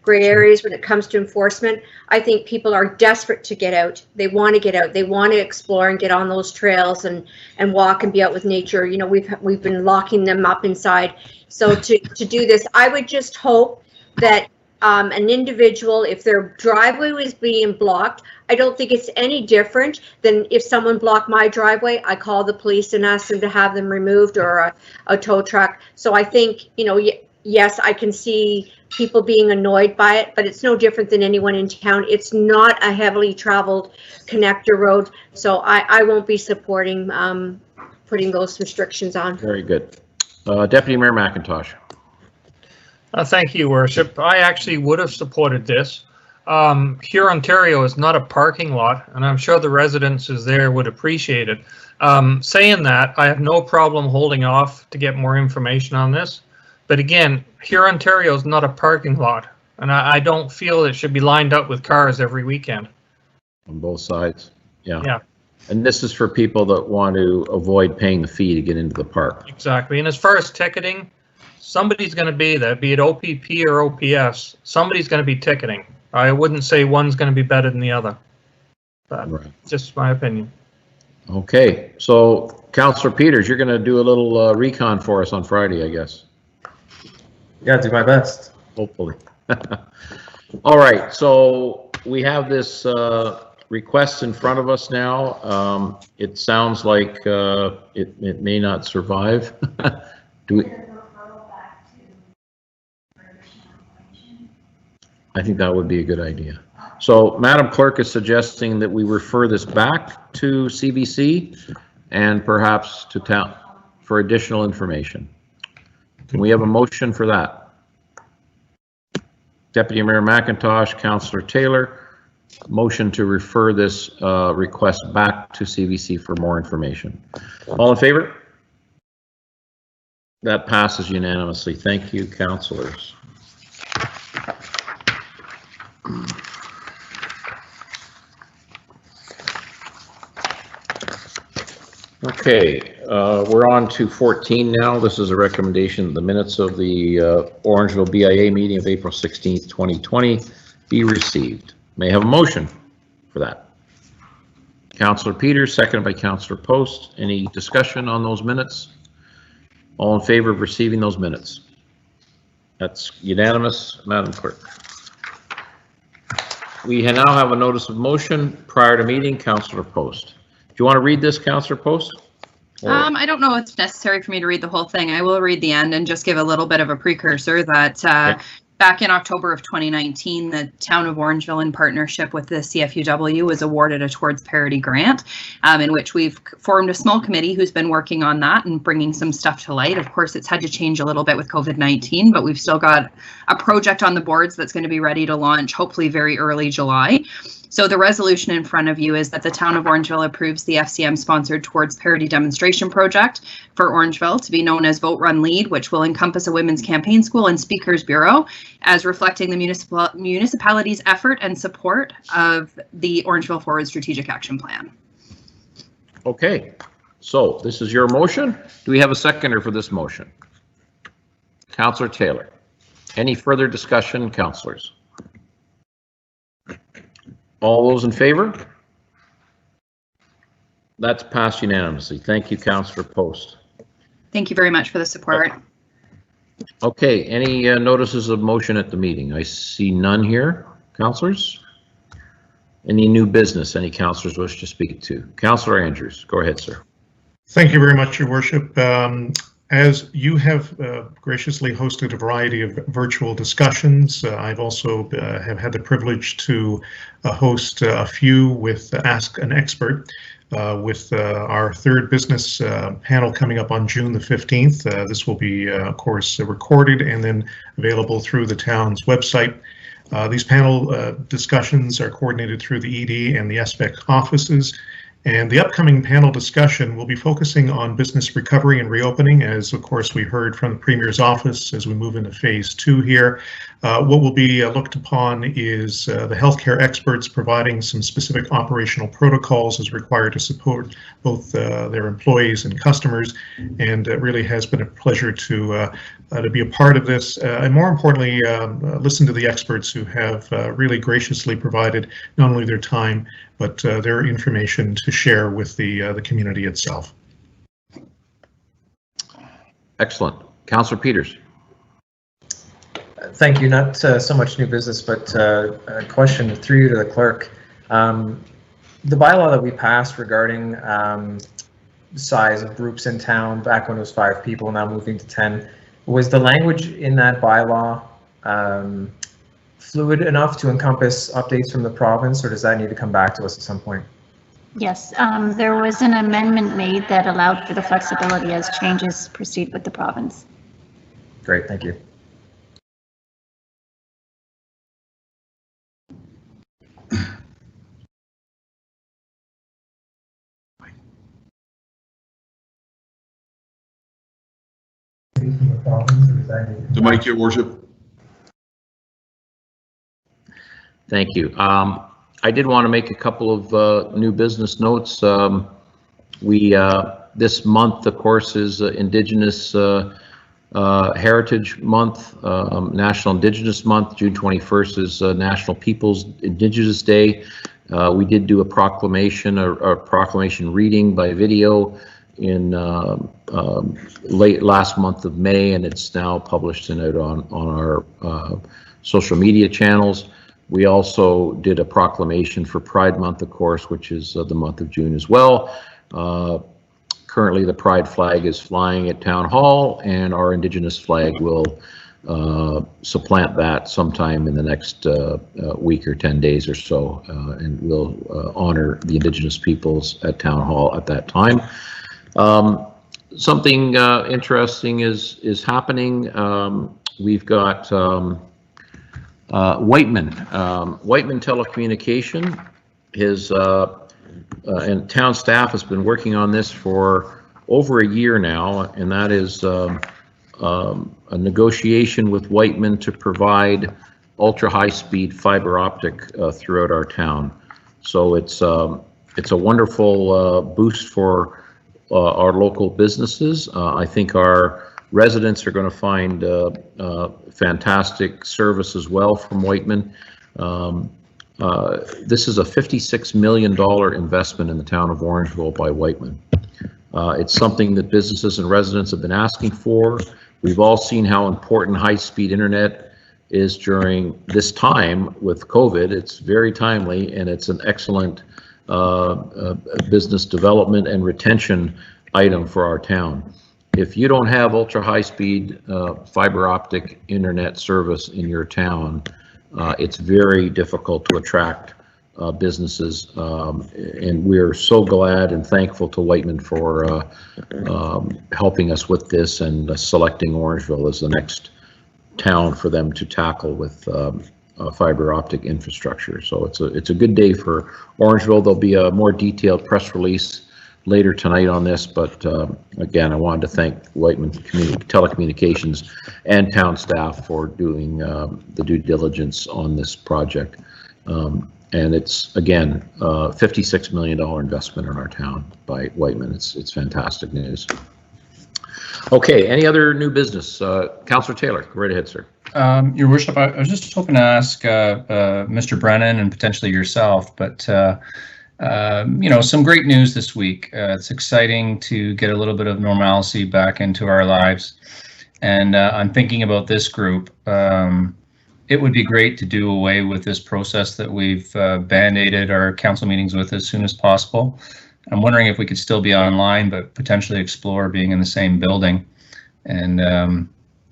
gray areas when it comes to enforcement. I think people are desperate to get out. They want to get out. They want to explore and get on those trails and walk and be out with nature. You know, we've been locking them up inside. So to do this, I would just hope that an individual, if their driveway was being blocked, I don't think it's any different than if someone blocked my driveway, I call the police and ask them to have them removed, or a tow truck. So I think, you know, yes, I can see people being annoyed by it, but it's no different than anyone in town. It's not a heavily traveled connector road, so I won't be supporting putting those restrictions on. Very good. Deputy Mayor McIntosh. Thank you, Worship. I actually would have supported this. Here, Ontario is not a parking lot, and I'm sure the residences there would appreciate it. Saying that, I have no problem holding off to get more information on this. But again, here, Ontario is not a parking lot, and I don't feel it should be lined up with cars every weekend. On both sides, yeah. Yeah. And this is for people that want to avoid paying the fee to get into the park. Exactly. And as far as ticketing, somebody's going to be there, be it OPP or OPS, somebody's going to be ticketing. I wouldn't say one's going to be better than the other. But right. Just my opinion. Okay, so Councillor Peters, you're going to do a little recon for us on Friday, I guess. Yeah, do my best. Hopefully. All right, so we have this request in front of us now. It sounds like it may not survive. Do we? I think that would be a good idea. So Madam Clerk is suggesting that we refer this back to CBC and perhaps to town for additional information. Can we have a motion for that? Deputy Mayor McIntosh, Councillor Taylor, motion to refer this request back to CBC for more information. All in favor? That passes unanimously. Thank you, councillors. Okay, we're on to 14 now. This is a recommendation. The minutes of the Orangeville BIA meeting of April 16th, 2020 be received. May I have a motion for that? Councillor Peters, seconded by Councillor Post. Any discussion on those minutes? All in favor of receiving those minutes? That's unanimous, Madam Clerk. We now have a notice of motion prior to meeting. Councillor Post. Do you want to read this, Councillor Post? I don't know if it's necessary for me to read the whole thing. I will read the end and just give a little bit of a precursor that Back in October of 2019, the town of Orangeville, in partnership with the CFUW, was awarded a Towards Parity grant, in which we've formed a small committee who's been working on that and bringing some stuff to light. Of course, it's had to change a little bit with COVID-19, but we've still got a project on the boards that's going to be ready to launch, hopefully very early July. So the resolution in front of you is that the town of Orangeville approves the FCM-sponsored Towards Parity demonstration project for Orangeville to be known as Vote Run Lead, which will encompass a women's campaign school and speakers bureau, as reflecting the municipality's effort and support of the Orangeville Forward Strategic Action Plan. Okay, so this is your motion. Do we have a seconder for this motion? Councillor Taylor. Any further discussion, councillors? All those in favor? That's passed unanimously. Thank you, Councillor Post. Thank you very much for the support. Okay, any notices of motion at the meeting? I see none here. Councillors? Any new business any councillors wish to speak to? Councillor Andrews, go ahead, sir. Thank you very much, Your Worship. As you have graciously hosted a variety of virtual discussions, I've also have had the privilege to host a few with Ask an Expert, with our third business panel coming up on June the 15th. This will be, of course, recorded and then available through the town's website. These panel discussions are coordinated through the ED and the SPEC offices. And the upcoming panel discussion will be focusing on business recovery and reopening, as of course we heard from the Premier's office as we move into phase 2 here. What will be looked upon is the healthcare experts providing some specific operational protocols as required to support both their employees and customers. And it really has been a pleasure to be a part of this, and more importantly, listen to the experts who have really graciously provided not only their time, but their information to share with the community itself. Excellent. Councillor Peters. Thank you. Not so much new business, but a question through you to the clerk. The bylaw that we passed regarding size of groups in town, back when it was 5 people, now moving to 10, was the language in that bylaw fluid enough to encompass updates from the province, or does that need to come back to us at some point? Yes, there was an amendment made that allowed for the flexibility as changes proceed with the province. Great, thank you. The mic, Your Worship. Thank you. I did want to make a couple of new business notes. This month, of course, is Indigenous Heritage Month, National Indigenous Month. June 21st is National Peoples Indigenous Day. We did do a proclamation, a proclamation reading by video in late last month of May, and it's now published and out on our social media channels. We also did a proclamation for Pride Month, of course, which is the month of June as well. Currently, the Pride flag is flying at Town Hall, and our Indigenous flag will supplant that sometime in the next week or 10 days or so, and we'll honor the Indigenous peoples at Town Hall at that time. Something interesting is happening. We've got Whiteman Telecommunication. His and town staff has been working on this for over a year now, and that is a negotiation with Whiteman to provide ultra high-speed fiber optic throughout our town. So it's a wonderful boost for our local businesses. I think our residents are going to find fantastic service as well from Whiteman. This is a $56 million investment in the town of Orangeville by Whiteman. It's something that businesses and residents have been asking for. We've all seen how important high-speed internet is during this time with COVID. It's very timely, and it's an excellent business development and retention item for our town. if you don't have ultra high speed fiber optic internet service in your town, it's very difficult to attract businesses, and we're so glad and thankful to Whiteman for helping us with this and selecting Orangeville as the next town for them to tackle with fiber optic infrastructure. So it's a good day for Orangeville. There'll be a more detailed press release later tonight on this, but again, I wanted to thank Whiteman Telecommunications and town staff for doing the due diligence on this project. And it's, again, $56 million investment in our town by Whiteman. It's fantastic news. Okay, any other new business? Councillor Taylor, go right ahead, sir. Your Worship, I was just hoping to ask Mr. Brennan and potentially yourself, but you know, some great news this week. It's exciting to get a little bit of normalcy back into our lives. And I'm thinking about this group. It would be great to do away with this process that we've band-aided our council meetings with as soon as possible. I'm wondering if we could still be online, but potentially explore being in the same building, and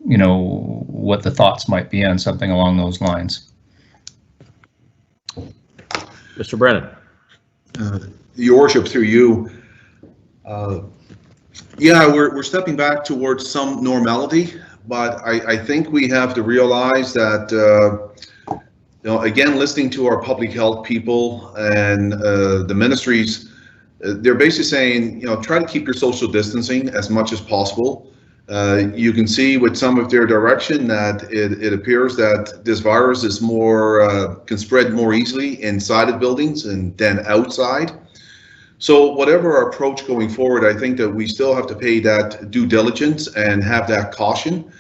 you know, what the thoughts might be on something along those lines. Mr. Brennan. Your Worship, through you, yeah, we're stepping back towards some normality, but I think we have to realize that, you know, again, listening to our public health people and the ministries, they're basically saying, you know, try to keep your social distancing as much as possible. You can see with some of their direction that it appears that this virus is more, can spread more easily inside of buildings than outside. So whatever our approach going forward, I think that we still have to pay that due diligence and have that caution,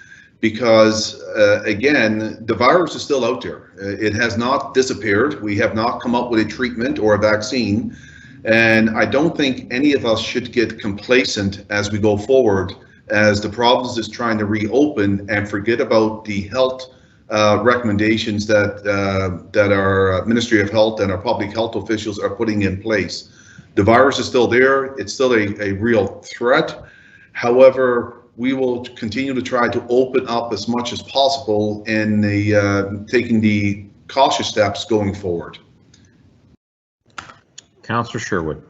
because again, the virus is still out there. It has not disappeared. We have not come up with a treatment or a vaccine. And I don't think any of us should get complacent as we go forward, as the province is trying to reopen, and forget about the health recommendations that our Ministry of Health and our public health officials are putting in place. The virus is still there. It's still a real threat. However, we will continue to try to open up as much as possible in the taking the cautious steps going forward. Councillor Sherwood.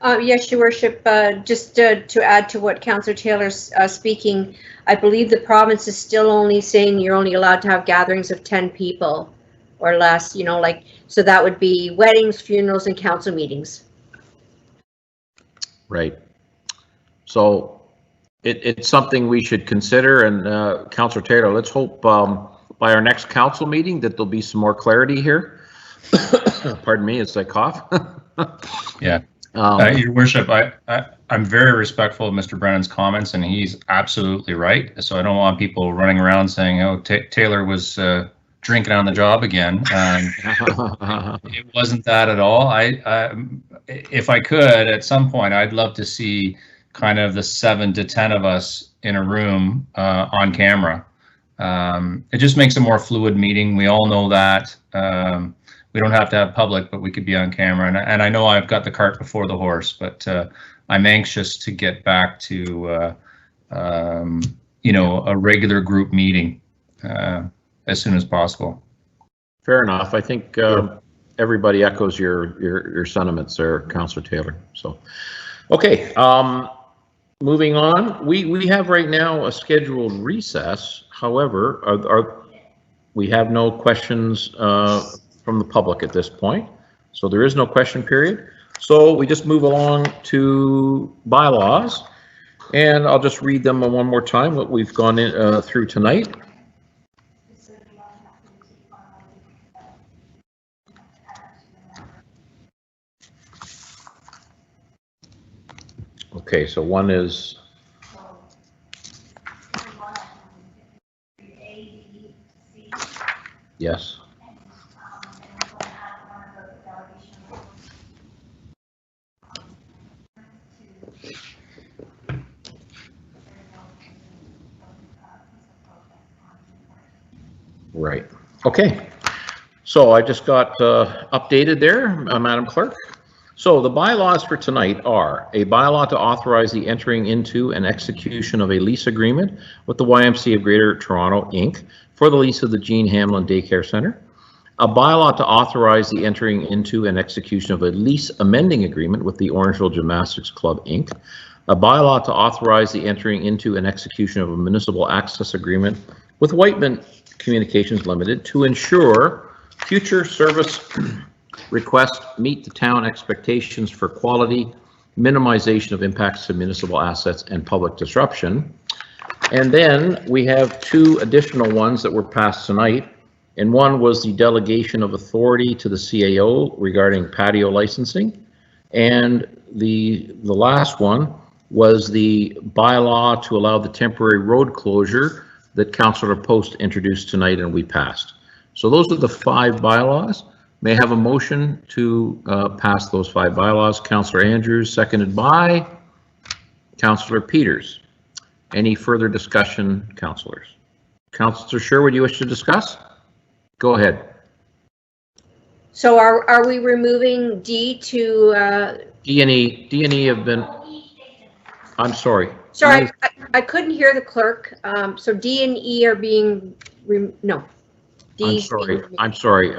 Yes, Your Worship, just to add to what Councillor Taylor's speaking, I believe the province is still only saying you're only allowed to have gatherings of 10 people or less, you know, like, so that would be weddings, funerals, and council meetings. Right. So it's something we should consider, and Councillor Taylor, let's hope by our next council meeting that there'll be some more clarity here. Pardon me as I cough. Yeah. Your Worship, I'm very respectful of Mr. Brennan's comments, and he's absolutely right. So I don't want people running around saying, "Oh, Taylor was drinking on the job again." It wasn't that at all. If I could, at some point, I'd love to see kind of the 7 to 10 of us in a room on camera. It just makes a more fluid meeting. We all know that. We don't have to have public, but we could be on camera. And I know I've got the cart before the horse, but I'm anxious to get back to, you know, a regular group meeting as soon as possible. Fair enough. I think everybody echoes your sentiments there, Councillor Taylor. So, okay, moving on. We have right now a scheduled recess. However, we have no questions from the public at this point, so there is no question period. So we just move along to bylaws, and I'll just read them one more time, what we've gone through tonight. Okay, so one is yes. Right. Okay. So I just got updated there, Madam Clerk. So the bylaws for tonight are a bylaw to authorize the entering into and execution of a lease agreement with the YMCA of Greater Toronto, Inc. for the lease of the Jean Hamlin Daycare Center. A bylaw to authorize the entering into and execution of a lease amending agreement with the Orangeville Gymnastics Club, Inc. A bylaw to authorize the entering into and execution of a municipal access agreement with Whiteman Communications Limited to ensure future service requests meet the town expectations for quality, minimization of impacts to municipal assets, and public disruption. And then we have two additional ones that were passed tonight. And one was the delegation of authority to the CAO regarding patio licensing. And the last one was the bylaw to allow the temporary road closure that Councillor Post introduced tonight and we passed. So those are the 5 bylaws. May I have a motion to pass those 5 bylaws? Councillor Andrews, seconded by Councillor Peters. Any further discussion, councillors? Councillor Sherwood, you wish to discuss? Go ahead. So are we removing D to? D and E have been. I'm sorry. Sorry, I couldn't hear the clerk. So D and E are being no. I'm sorry.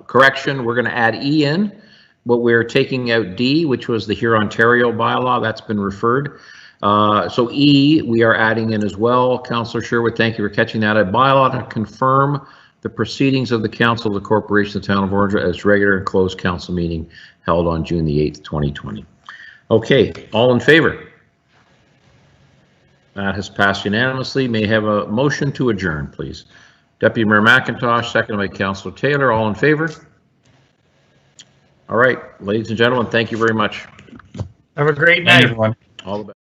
Correction. We're going to add E in, but we're taking out D, which was the Here Ontario bylaw. That's been referred. So E, we are adding in as well. Councillor Sherwood, thank you for catching that. A bylaw to confirm the proceedings of the Council of the Corporation of the Town of Orangeville as regular and closed council meeting held on June the 8th, 2020. Okay, all in favor? That has passed unanimously. May I have a motion to adjourn, please? Deputy Mayor McIntosh, seconded by Councillor Taylor. All in favor? All right, ladies and gentlemen, thank you very much. Have a great night. Everyone. All the best.